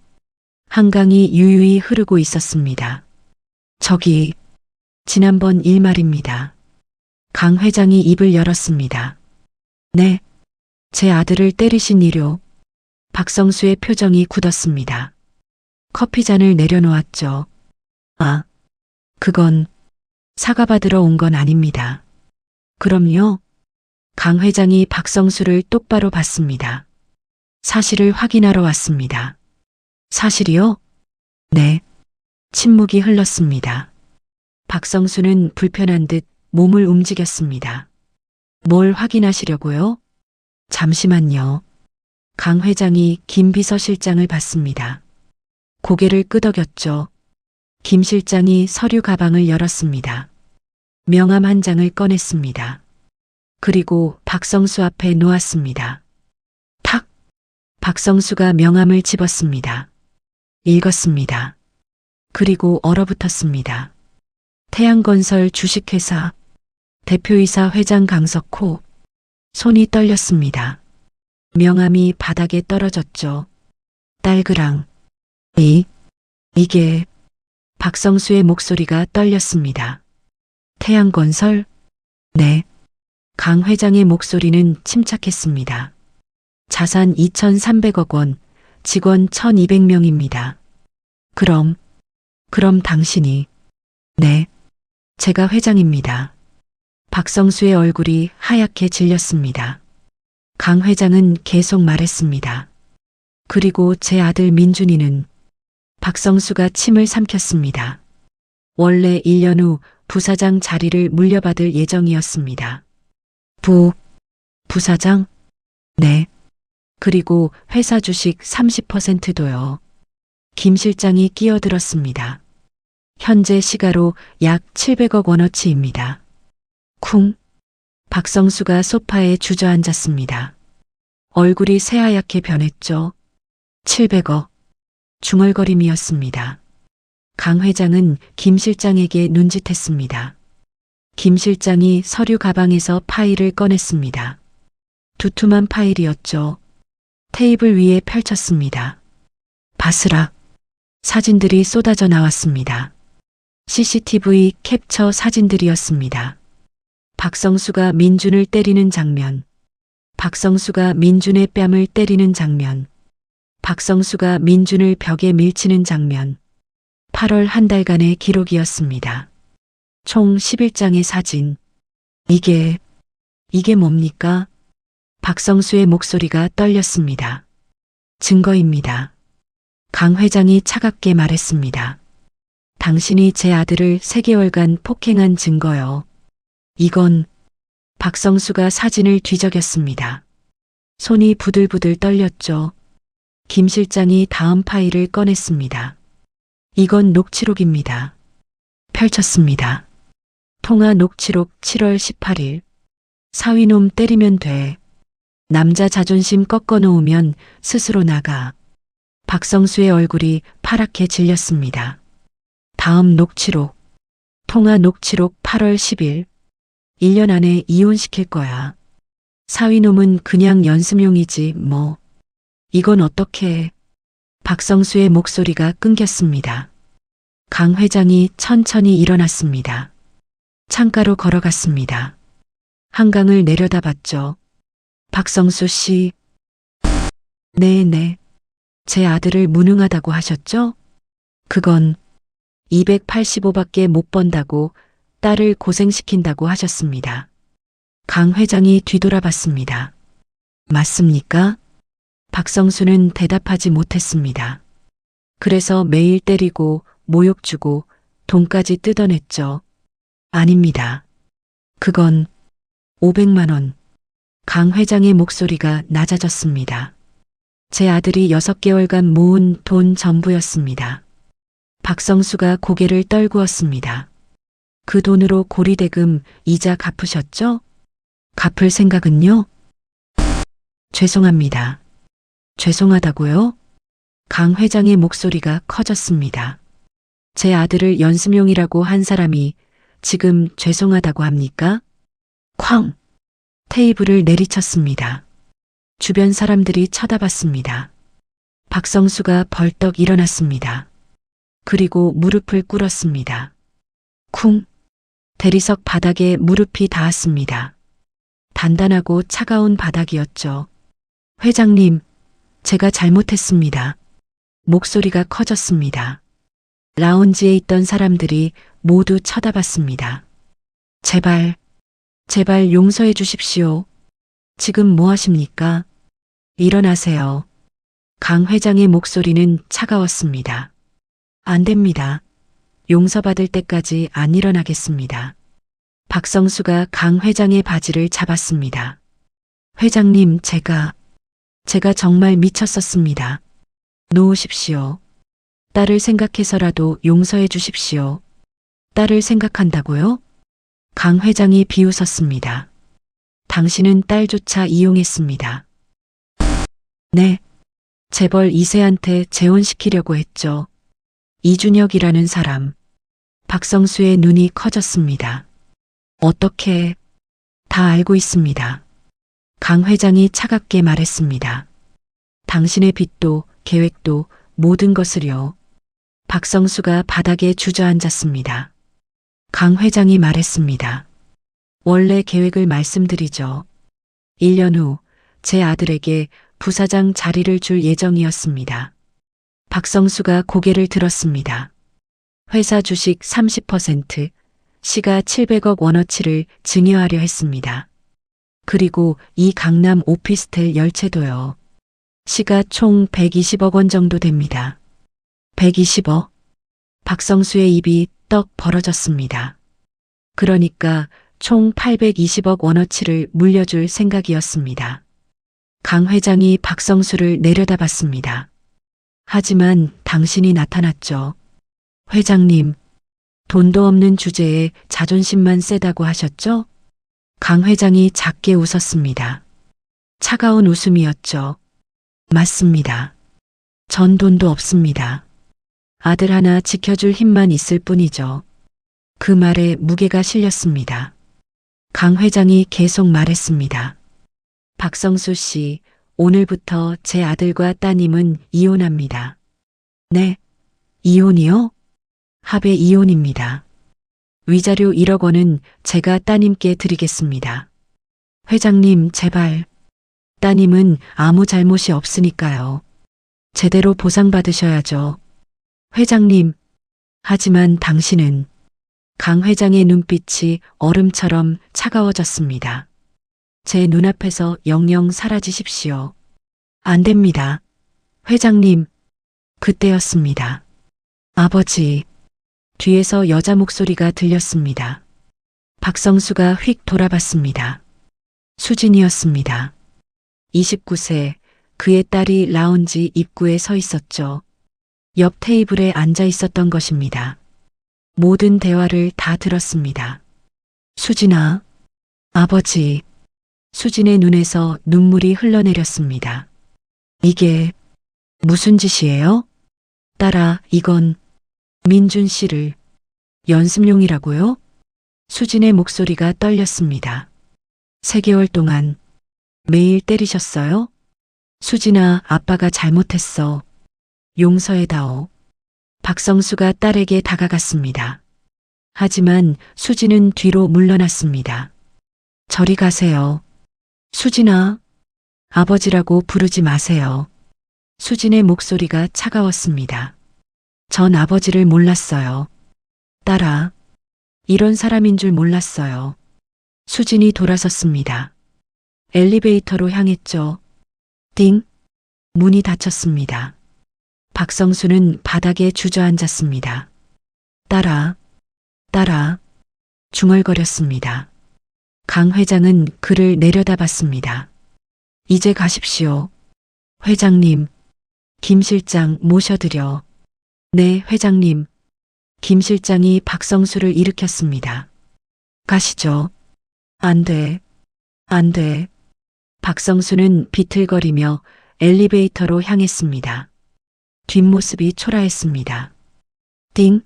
한강이 유유히 흐르고 있었습니다. 저기 지난번 일 말입니다. 강 회장이 입을 열었습니다. 네, 제 아들을 때리신 일요. 박성수의 표정이 굳었습니다. 커피잔을 내려놓았죠. 아, 그건 사과받으러 온 건 아닙니다. 그럼요. 강 회장이 박성수를 똑바로 봤습니다. 사실을 확인하러 왔습니다. 사실이요? 네. 침묵이 흘렀습니다. 박성수는 불편한 듯 몸을 움직였습니다. 뭘 확인하시려고요? 잠시만요. 강 회장이 김 비서실장을 봤습니다. 고개를 끄덕였죠. 김 실장이 서류 가방을 열었습니다. 명함 한 장을 꺼냈습니다. 그리고 박성수 앞에 놓았습니다. 탁! 박성수가 명함을 집었습니다. 읽었습니다. 그리고 얼어붙었습니다. 태양건설 주식회사 대표이사 회장 강석호. 손이 떨렸습니다. 명함이 바닥에 떨어졌죠. 딸그랑. 이게 박성수의 목소리가 떨렸습니다. 태양건설? 네. 강 회장의 목소리는 침착했습니다. 자산 2,300억 원, 직원 1,200명입니다. 그럼 당신이. 네. 제가 회장입니다. 박성수의 얼굴이 하얗게 질렸습니다. 강 회장은 계속 말했습니다. 그리고 제 아들 민준이는. 박성수가 침을 삼켰습니다. 원래 1년 후 부사장 자리를 물려받을 예정이었습니다. 부사장? 네. 그리고 회사 주식 30%도요. 김 실장이 끼어들었습니다. 현재 시가로 약 700억 원어치입니다. 쿵. 박성수가 소파에 주저앉았습니다. 얼굴이 새하얗게 변했죠. 700억. 중얼거림이었습니다. 강 회장은 김 실장에게 눈짓했습니다. 김 실장이 서류 가방에서 파일을 꺼냈습니다. 두툼한 파일이었죠. 테이블 위에 펼쳤습니다. 바스락. 사진들이 쏟아져 나왔습니다. CCTV 캡처 사진들이었습니다. 박성수가 민준을 때리는 장면. 박성수가 민준의 뺨을 때리는 장면. 박성수가 민준을 벽에 밀치는 장면. 8월 한 달간의 기록이었습니다. 총 11장의 사진. 이게 뭡니까? 박성수의 목소리가 떨렸습니다. 증거입니다. 강 회장이 차갑게 말했습니다. 당신이 제 아들을 3개월간 폭행한 증거요. 이건. 박성수가 사진을 뒤적였습니다. 손이 부들부들 떨렸죠. 김 실장이 다음 파일을 꺼냈습니다. 이건 녹취록입니다. 펼쳤습니다. 통화 녹취록 7월 18일. 사위놈 때리면 돼. 남자 자존심 꺾어 놓으면 스스로 나가. 박성수의 얼굴이 파랗게 질렸습니다. 다음 녹취록. 통화 녹취록 8월 10일. 1년 안에 이혼시킬 거야. 사위놈은 그냥 연습용이지 뭐. 이건 어떻게 해? 박성수의 목소리가 끊겼습니다. 강 회장이 천천히 일어났습니다. 창가로 걸어갔습니다. 한강을 내려다봤죠. 박성수 씨. 네네. 제 아들을 무능하다고 하셨죠? 그건 285밖에 못 번다고 딸을 고생시킨다고 하셨습니다. 강 회장이 뒤돌아봤습니다. 맞습니까? 박성수는 대답하지 못했습니다. 그래서 매일 때리고 모욕 주고 돈까지 뜯어냈죠. 아닙니다. 그건 500만 원. 강 회장의 목소리가 낮아졌습니다. 제 아들이 6개월간 모은 돈 전부였습니다. 박성수가 고개를 떨구었습니다. 그 돈으로 고리대금 이자 갚으셨죠? 갚을 생각은요? 죄송합니다. 죄송하다고요? 강 회장의 목소리가 커졌습니다. 제 아들을 연습용이라고 한 사람이 지금 죄송하다고 합니까? 쾅! 테이블을 내리쳤습니다. 주변 사람들이 쳐다봤습니다. 박성수가 벌떡 일어났습니다. 그리고 무릎을 꿇었습니다. 쿵! 대리석 바닥에 무릎이 닿았습니다. 단단하고 차가운 바닥이었죠. 회장님, 제가 잘못했습니다. 목소리가 커졌습니다. 라운지에 있던 사람들이 모두 쳐다봤습니다. 제발, 제발 용서해 주십시오. 지금 뭐 하십니까? 일어나세요. 강 회장의 목소리는 차가웠습니다. 안 됩니다. 용서받을 때까지 안 일어나겠습니다. 박성수가 강 회장의 바지를 잡았습니다. 회장님, 제가 정말 미쳤었습니다. 놓으십시오. 딸을 생각해서라도 용서해 주십시오. 딸을 생각한다고요? 강 회장이 비웃었습니다. 당신은 딸조차 이용했습니다. 네. 재벌 2세한테 재혼시키려고 했죠. 이준혁이라는 사람. 박성수의 눈이 커졌습니다. 어떻게? 다 알고 있습니다. 강 회장이 차갑게 말했습니다. 당신의 빚도 계획도 모든 것을요. 박성수가 바닥에 주저앉았습니다. 강 회장이 말했습니다. 원래 계획을 말씀드리죠. 1년 후 제 아들에게 부사장 자리를 줄 예정이었습니다. 박성수가 고개를 들었습니다. 회사 주식 30%, 시가 700억 원어치를 증여하려 했습니다. 그리고 이 강남 오피스텔 열채도요. 시가 총 120억 원 정도 됩니다. 120억? 박성수의 입이 떡 벌어졌습니다. 그러니까 총 820억 원어치를 물려줄 생각이었습니다. 강 회장이 박성수를 내려다봤습니다. 하지만 당신이 나타났죠. 회장님, 돈도 없는 주제에 자존심만 세다고 하셨죠? 강 회장이 작게 웃었습니다. 차가운 웃음이었죠. 맞습니다. 전 돈도 없습니다. 아들 하나 지켜줄 힘만 있을 뿐이죠. 그 말에 무게가 실렸습니다. 강 회장이 계속 말했습니다. 박성수 씨, 오늘부터 제 아들과 따님은 이혼합니다. 네, 이혼이요? 합의 이혼입니다. 위자료 1억 원은 제가 따님께 드리겠습니다. 회장님, 제발. 따님은 아무 잘못이 없으니까요. 제대로 보상받으셔야죠. 회장님, 하지만 당신은 강 회장의 눈빛이 얼음처럼 차가워졌습니다. 제 눈앞에서 영영 사라지십시오. 안 됩니다. 회장님, 그때였습니다. 아버지, 뒤에서 여자 목소리가 들렸습니다. 박성수가 휙 돌아봤습니다. 수진이었습니다. 29세, 그의 딸이 라운지 입구에 서 있었죠. 옆 테이블에 앉아 있었던 것입니다. 모든 대화를 다 들었습니다. 수진아, 아버지. 수진의 눈에서 눈물이 흘러내렸습니다. 이게 무슨 짓이에요? 딸아, 이건 민준 씨를 연습용이라고요? 수진의 목소리가 떨렸습니다. 3개월 동안 매일 때리셨어요? 수진아, 아빠가 잘못했어. 용서해다오. 박성수가 딸에게 다가갔습니다. 하지만 수진은 뒤로 물러났습니다. 저리 가세요. 수진아, 아버지라고 부르지 마세요. 수진의 목소리가 차가웠습니다. 전 아버지를 몰랐어요. 딸아, 이런 사람인 줄 몰랐어요. 수진이 돌아섰습니다. 엘리베이터로 향했죠. 띵! 문이 닫혔습니다. 박성수는 바닥에 주저앉았습니다. 딸아, 딸아, 중얼거렸습니다. 강 회장은 그를 내려다봤습니다. 이제 가십시오. 회장님, 김 실장 모셔드려. 네, 회장님. 김 실장이 박성수를 일으켰습니다. 가시죠. 안 돼. 안 돼. 박성수는 비틀거리며 엘리베이터로 향했습니다. 뒷모습이 초라했습니다. 띵!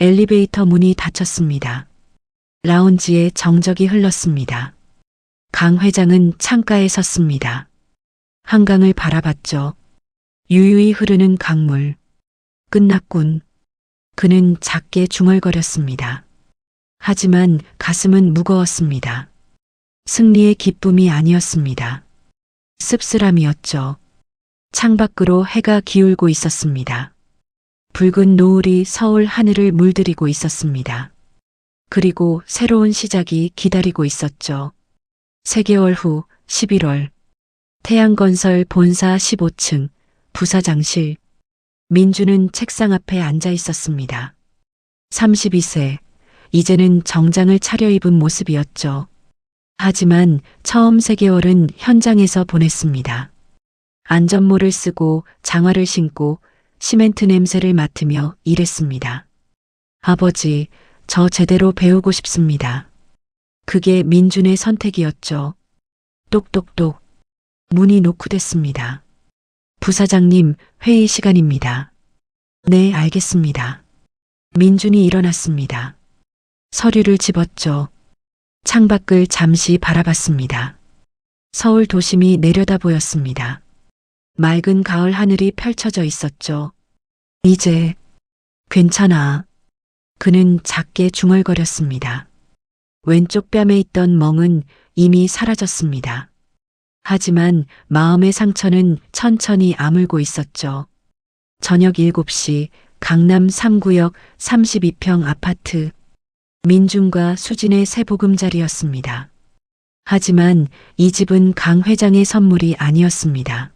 엘리베이터 문이 닫혔습니다. 라운지에 정적이 흘렀습니다. 강 회장은 창가에 섰습니다. 한강을 바라봤죠. 유유히 흐르는 강물. 끝났군. 그는 작게 중얼거렸습니다. 하지만 가슴은 무거웠습니다. 승리의 기쁨이 아니었습니다. 씁쓸함이었죠. 창밖으로 해가 기울고 있었습니다. 붉은 노을이 서울 하늘을 물들이고 있었습니다. 그리고 새로운 시작이 기다리고 있었죠. 3개월 후 11월 태양건설 본사 15층 부사장실. 민주는 책상 앞에 앉아 있었습니다. 32세. 이제는 정장을 차려입은 모습이었죠. 하지만 처음 3개월은 현장에서 보냈습니다. 안전모를 쓰고 장화를 신고 시멘트 냄새를 맡으며 일했습니다. 아버지, 저 제대로 배우고 싶습니다. 그게 민준의 선택이었죠. 똑똑똑. 문이 노크됐습니다. 부사장님, 회의 시간입니다. 네, 알겠습니다. 민준이 일어났습니다. 서류를 집었죠. 창밖을 잠시 바라봤습니다. 서울 도심이 내려다 보였습니다. 맑은 가을 하늘이 펼쳐져 있었죠. 이제 괜찮아. 그는 작게 중얼거렸습니다. 왼쪽 뺨에 있던 멍은 이미 사라졌습니다. 하지만 마음의 상처는 천천히 아물고 있었죠. 저녁 7시 강남 3구역 32평 아파트. 민준과 수진의 새 보금자리였습니다. 하지만 이 집은 강 회장의 선물이 아니었습니다.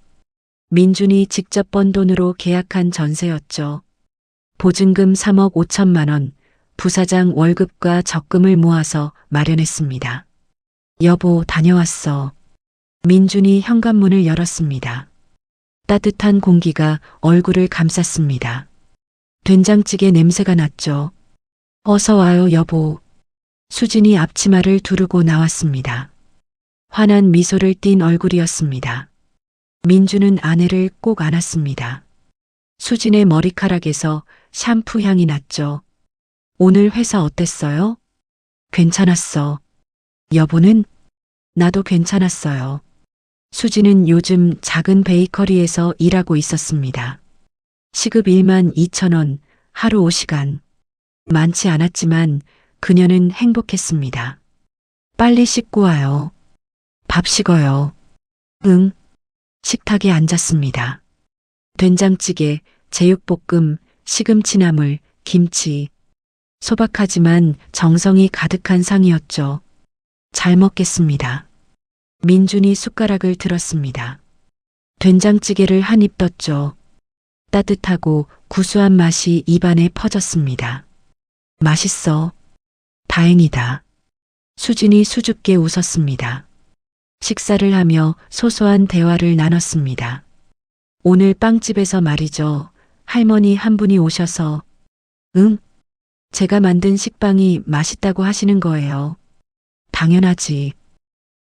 민준이 직접 번 돈으로 계약한 전세였죠. 보증금 3억 5천만 원, 부사장 월급과 적금을 모아서 마련했습니다. 여보, 다녀왔어. 민준이 현관문을 열었습니다. 따뜻한 공기가 얼굴을 감쌌습니다. 된장찌개 냄새가 났죠. 어서 와요, 여보. 수진이 앞치마를 두르고 나왔습니다. 환한 미소를 띤 얼굴이었습니다. 민주는 아내를 꼭 안았습니다. 수진의 머리카락에서 샴푸 향이 났죠. 오늘 회사 어땠어요? 괜찮았어. 여보는? 나도 괜찮았어요. 수진은 요즘 작은 베이커리에서 일하고 있었습니다. 시급 1만 2천 원, 하루 5시간. 많지 않았지만 그녀는 행복했습니다. 빨리 씻고 와요. 밥 식어요. 응. 식탁에 앉았습니다. 된장찌개, 제육볶음, 시금치나물, 김치. 소박하지만 정성이 가득한 상이었죠. 잘 먹겠습니다. 민준이 숟가락을 들었습니다. 된장찌개를 한 입 떴죠. 따뜻하고 구수한 맛이 입안에 퍼졌습니다. 맛있어. 다행이다. 수진이 수줍게 웃었습니다. 식사를 하며 소소한 대화를 나눴습니다. 오늘 빵집에서 말이죠. 할머니 한 분이 오셔서 응? 제가 만든 식빵이 맛있다고 하시는 거예요. 당연하지.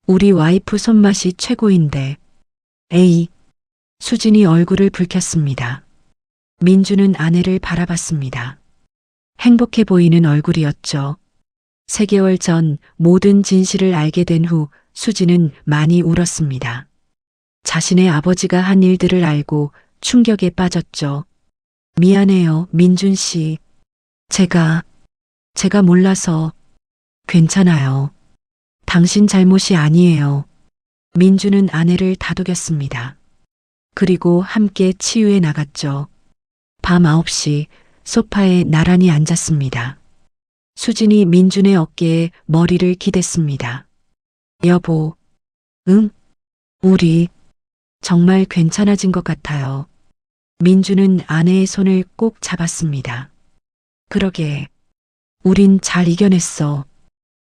우리 와이프 손맛이 최고인데. 에이. 수진이 얼굴을 붉혔습니다. 민주는 아내를 바라봤습니다. 행복해 보이는 얼굴이었죠. 3개월 전 모든 진실을 알게 된 후 수진은 많이 울었습니다. 자신의 아버지가 한 일들을 알고 충격에 빠졌죠. 미안해요, 민준 씨. 제가 몰라서. 괜찮아요. 당신 잘못이 아니에요. 민주는 아내를 다독였습니다. 그리고 함께 치유해 나갔죠. 밤 9시 소파에 나란히 앉았습니다. 수진이 민준의 어깨에 머리를 기댔습니다. 여보. 응? 우리 정말 괜찮아진 것 같아요. 민준은 아내의 손을 꼭 잡았습니다. 그러게. 우린 잘 이겨냈어.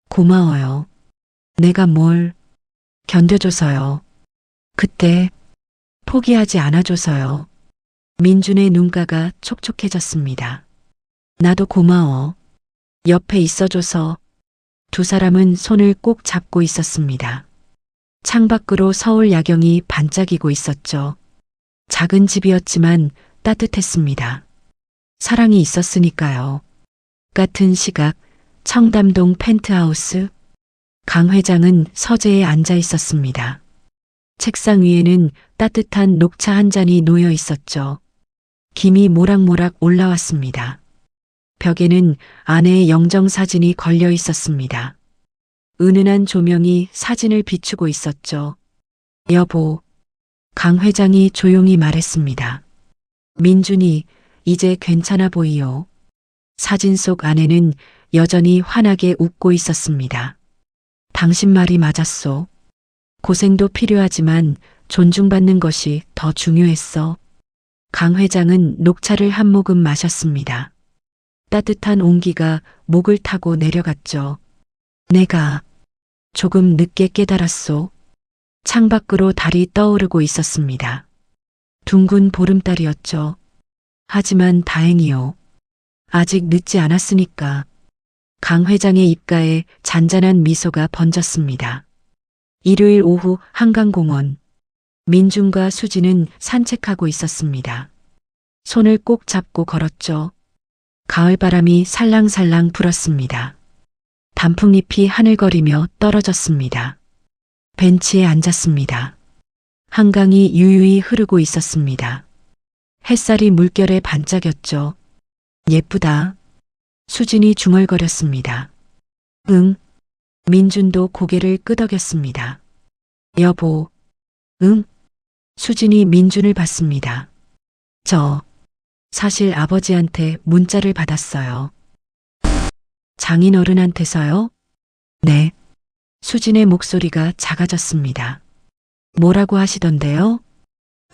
고마워요. 내가 뭘 견뎌줘서요. 그때 포기하지 않아줘서요. 민준의 눈가가 촉촉해졌습니다. 나도 고마워. 옆에 있어줘서. 두 사람은 손을 꼭 잡고 있었습니다. 창밖으로 서울 야경이 반짝이고 있었죠. 작은 집이었지만 따뜻했습니다. 사랑이 있었으니까요. 같은 시각 청담동 펜트하우스. 강 회장은 서재에 앉아 있었습니다. 책상 위에는 따뜻한 녹차 한 잔이 놓여 있었죠. 김이 모락모락 올라왔습니다. 벽에는 아내의 영정사진이 걸려 있었습니다. 은은한 조명이 사진을 비추고 있었죠. 여보, 강 회장이 조용히 말했습니다. 민준이 이제 괜찮아 보이요. 사진 속 아내는 여전히 환하게 웃고 있었습니다. 당신 말이 맞았소. 고생도 필요하지만 존중받는 것이 더 중요했어. 강 회장은 녹차를 한 모금 마셨습니다. 따뜻한 온기가 목을 타고 내려갔죠. 내가 조금 늦게 깨달았소. 창밖으로 달이 떠오르고 있었습니다. 둥근 보름달이었죠. 하지만 다행이요. 아직 늦지 않았으니까. 강 회장의 입가에 잔잔한 미소가 번졌습니다. 일요일 오후 한강공원. 민준과 수지는 산책하고 있었습니다. 손을 꼭 잡고 걸었죠. 가을바람이 살랑살랑 불었습니다. 단풍잎이 하늘거리며 떨어졌습니다. 벤치에 앉았습니다. 한강이 유유히 흐르고 있었습니다. 햇살이 물결에 반짝였죠. 예쁘다. 수진이 중얼거렸습니다. 응. 민준도 고개를 끄덕였습니다. 여보. 응. 수진이 민준을 봤습니다. 사실 아버지한테 문자를 받았어요. 장인어른한테서요? 네. 수진의 목소리가 작아졌습니다. 뭐라고 하시던데요?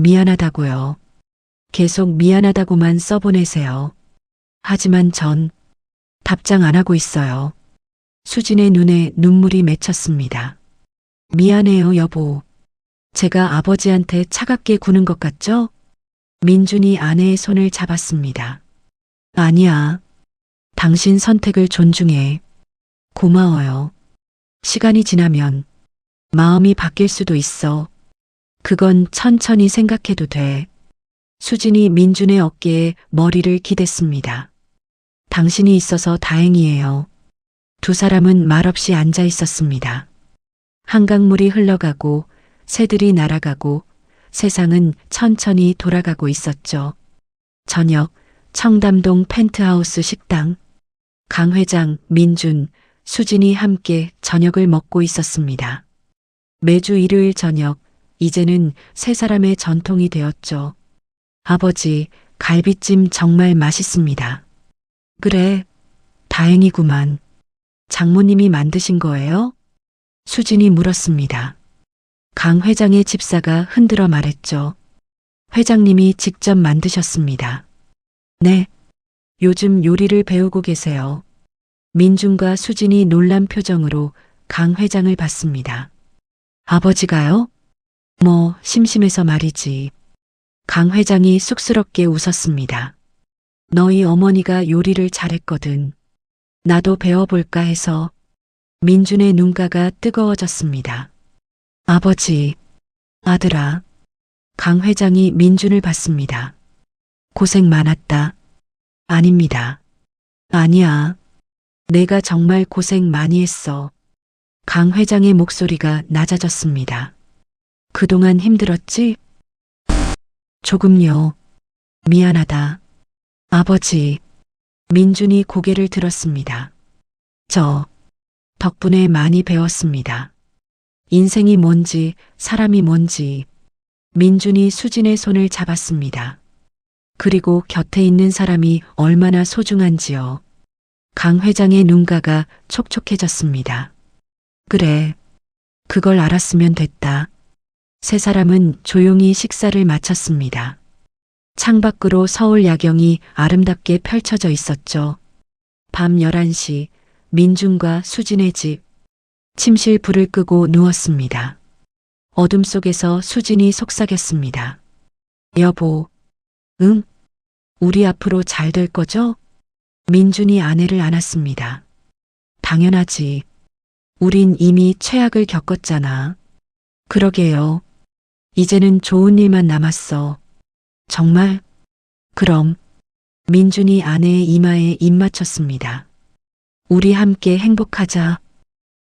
미안하다고요. 계속 미안하다고만 써보내세요. 하지만 전 답장 안 하고 있어요. 수진의 눈에 눈물이 맺혔습니다. 미안해요, 여보. 제가 아버지한테 차갑게 구는 것 같죠? 민준이 아내의 손을 잡았습니다. 아니야. 당신 선택을 존중해. 고마워요. 시간이 지나면 마음이 바뀔 수도 있어. 그건 천천히 생각해도 돼. 수진이 민준의 어깨에 머리를 기댔습니다. 당신이 있어서 다행이에요. 두 사람은 말없이 앉아 있었습니다. 한강물이 흘러가고 새들이 날아가고 세상은 천천히 돌아가고 있었죠. 저녁 청담동 펜트하우스 식당. 강 회장, 민준, 수진이 함께 저녁을 먹고 있었습니다. 매주 일요일 저녁, 이제는 세 사람의 전통이 되었죠. 아버지, 갈비찜 정말 맛있습니다. 그래, 다행이구만. 장모님이 만드신 거예요? 수진이 물었습니다. 강 회장의 집사가 흔들어 말했죠. 회장님이 직접 만드셨습니다. 네, 요즘 요리를 배우고 계세요. 민준과 수진이 놀란 표정으로 강 회장을 봤습니다. 아버지가요? 뭐, 심심해서 말이지. 강 회장이 쑥스럽게 웃었습니다. 너희 어머니가 요리를 잘했거든. 나도 배워볼까 해서. 민준의 눈가가 뜨거워졌습니다. 아버지, 아들아. 강 회장이 민준을 봤습니다. 고생 많았다. 아닙니다. 아니야. 내가 정말 고생 많이 했어. 강 회장의 목소리가 낮아졌습니다. 그동안 힘들었지? 조금요. 미안하다. 아버지. 민준이 고개를 들었습니다. 덕분에 많이 배웠습니다. 인생이 뭔지, 사람이 뭔지. 민준이 수진의 손을 잡았습니다. 그리고 곁에 있는 사람이 얼마나 소중한지요. 강 회장의 눈가가 촉촉해졌습니다. 그래, 그걸 알았으면 됐다. 세 사람은 조용히 식사를 마쳤습니다. 창밖으로 서울 야경이 아름답게 펼쳐져 있었죠. 밤 11시, 민준과 수진의 집. 침실 불을 끄고 누웠습니다. 어둠 속에서 수진이 속삭였습니다. 여보, 응? 우리 앞으로 잘 될 거죠? 민준이 아내를 안았습니다. 당연하지. 우린 이미 최악을 겪었잖아. 그러게요. 이제는 좋은 일만 남았어. 정말? 그럼. 민준이 아내의 이마에 입 맞췄습니다. 우리 함께 행복하자.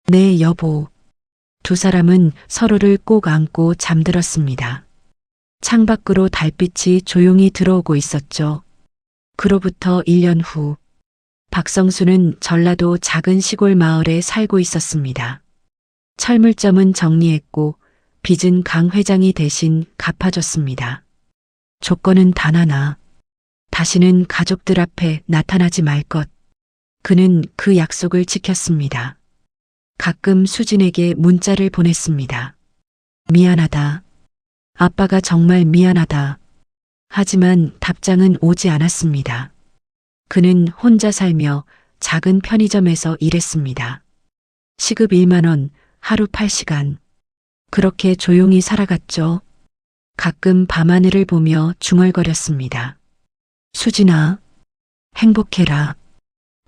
네, 여보. 두 사람은 서로를 꼭 안고 잠들었습니다. 창밖으로 달빛이 조용히 들어오고 있었죠. 그로부터 1년 후, 박성수는 전라도 작은 시골 마을에 살고 있었습니다. 철물점은 정리했고 빚은 강 회장이 대신 갚아줬습니다. 조건은 단 하나. 다시는 가족들 앞에 나타나지 말 것. 그는 그 약속을 지켰습니다. 가끔 수진에게 문자를 보냈습니다. 미안하다. 아빠가 정말 미안하다. 하지만 답장은 오지 않았습니다. 그는 혼자 살며 작은 편의점에서 일했습니다. 시급 1만 원, 하루 8시간. 그렇게 조용히 살아갔죠. 가끔 밤하늘을 보며 중얼거렸습니다. 수진아, 행복해라.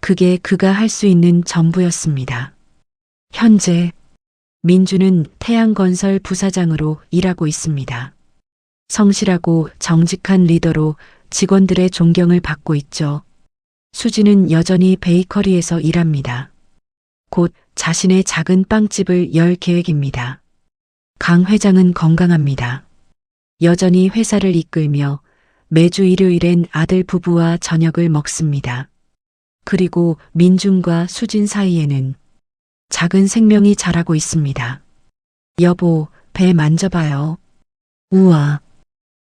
그게 그가 할 수 있는 전부였습니다. 현재 민주는 태양건설 부사장으로 일하고 있습니다. 성실하고 정직한 리더로 직원들의 존경을 받고 있죠. 수진은 여전히 베이커리에서 일합니다. 곧 자신의 작은 빵집을 열 계획입니다. 강 회장은 건강합니다. 여전히 회사를 이끌며 매주 일요일엔 아들 부부와 저녁을 먹습니다. 그리고 민준과 수진 사이에는 작은 생명이 자라고 있습니다. 여보, 배 만져봐요. 우와,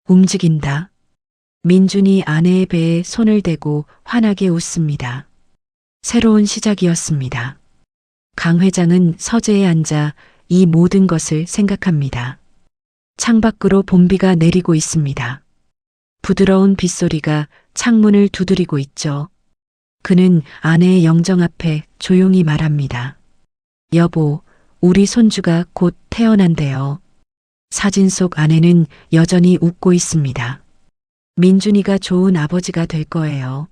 움직인다. 민준이 아내의 배에 손을 대고 환하게 웃습니다. 새로운 시작이었습니다. 강 회장은 서재에 앉아 이 모든 것을 생각합니다. 창밖으로 봄비가 내리고 있습니다. 부드러운 빗소리가 창문을 두드리고 있죠. 그는 아내의 영정 앞에 조용히 말합니다. 여보, 우리 손주가 곧 태어난대요. 사진 속 아내는 여전히 웃고 있습니다. 민준이가 좋은 아버지가 될 거예요.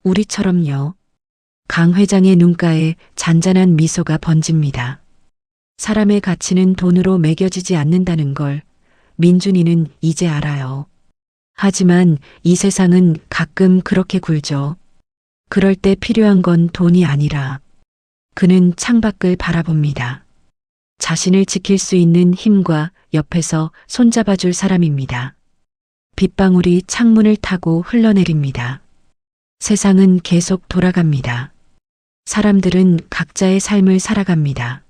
우리처럼요. 강 회장의 눈가에 잔잔한 미소가 번집니다. 사람의 가치는 돈으로 매겨지지 않는다는 걸 민준이는 이제 알아요. 하지만 이 세상은 가끔 그렇게 굴죠. 그럴 때 필요한 건 돈이 아니라 그는 창밖을 바라봅니다. 자신을 지킬 수 있는 힘과 옆에서 손잡아줄 사람입니다. 빗방울이 창문을 타고 흘러내립니다. 세상은 계속 돌아갑니다. 사람들은 각자의 삶을 살아갑니다.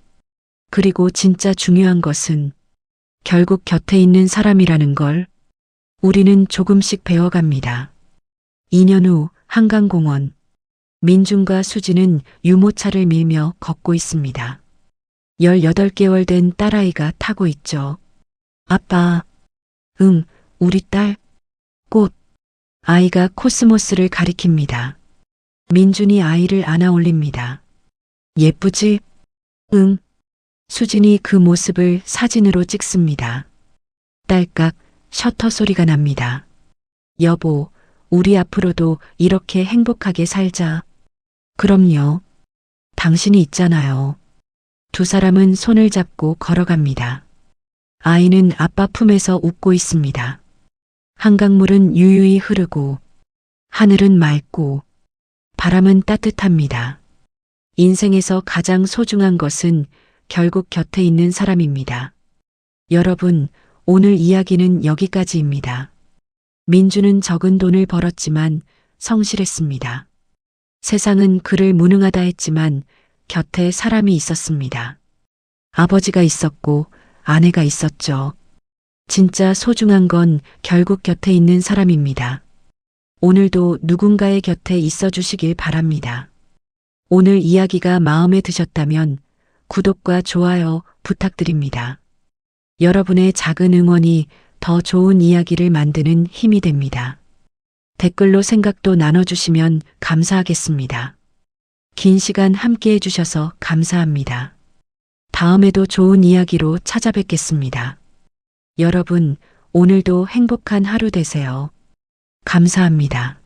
그리고 진짜 중요한 것은 결국 곁에 있는 사람이라는 걸 우리는 조금씩 배워갑니다. 2년 후 한강공원. 민준과 수진은 유모차를 밀며 걷고 있습니다. 18개월 된 딸아이가 타고 있죠. 아빠. 응, 우리 딸. 꽃. 아이가 코스모스를 가리킵니다. 민준이 아이를 안아 올립니다. 예쁘지? 응. 수진이 그 모습을 사진으로 찍습니다. 딸깍 셔터 소리가 납니다. 여보, 우리 앞으로도 이렇게 행복하게 살자. 그럼요. 당신이 있잖아요. 두 사람은 손을 잡고 걸어갑니다. 아이는 아빠 품에서 웃고 있습니다. 한강물은 유유히 흐르고 하늘은 맑고 바람은 따뜻합니다. 인생에서 가장 소중한 것은 결국 곁에 있는 사람입니다. 여러분, 오늘 이야기는 여기까지입니다. 민주는 적은 돈을 벌었지만 성실했습니다. 세상은 그를 무능하다 했지만 곁에 사람이 있었습니다. 아버지가 있었고 아내가 있었죠. 진짜 소중한 건 결국 곁에 있는 사람입니다. 오늘도 누군가의 곁에 있어 주시길 바랍니다. 오늘 이야기가 마음에 드셨다면 구독과 좋아요 부탁드립니다. 여러분의 작은 응원이 더 좋은 이야기를 만드는 힘이 됩니다. 댓글로 생각도 나눠주시면 감사하겠습니다. 긴 시간 함께 해주셔서 감사합니다. 다음에도 좋은 이야기로 찾아뵙겠습니다. 여러분, 오늘도 행복한 하루 되세요. 감사합니다.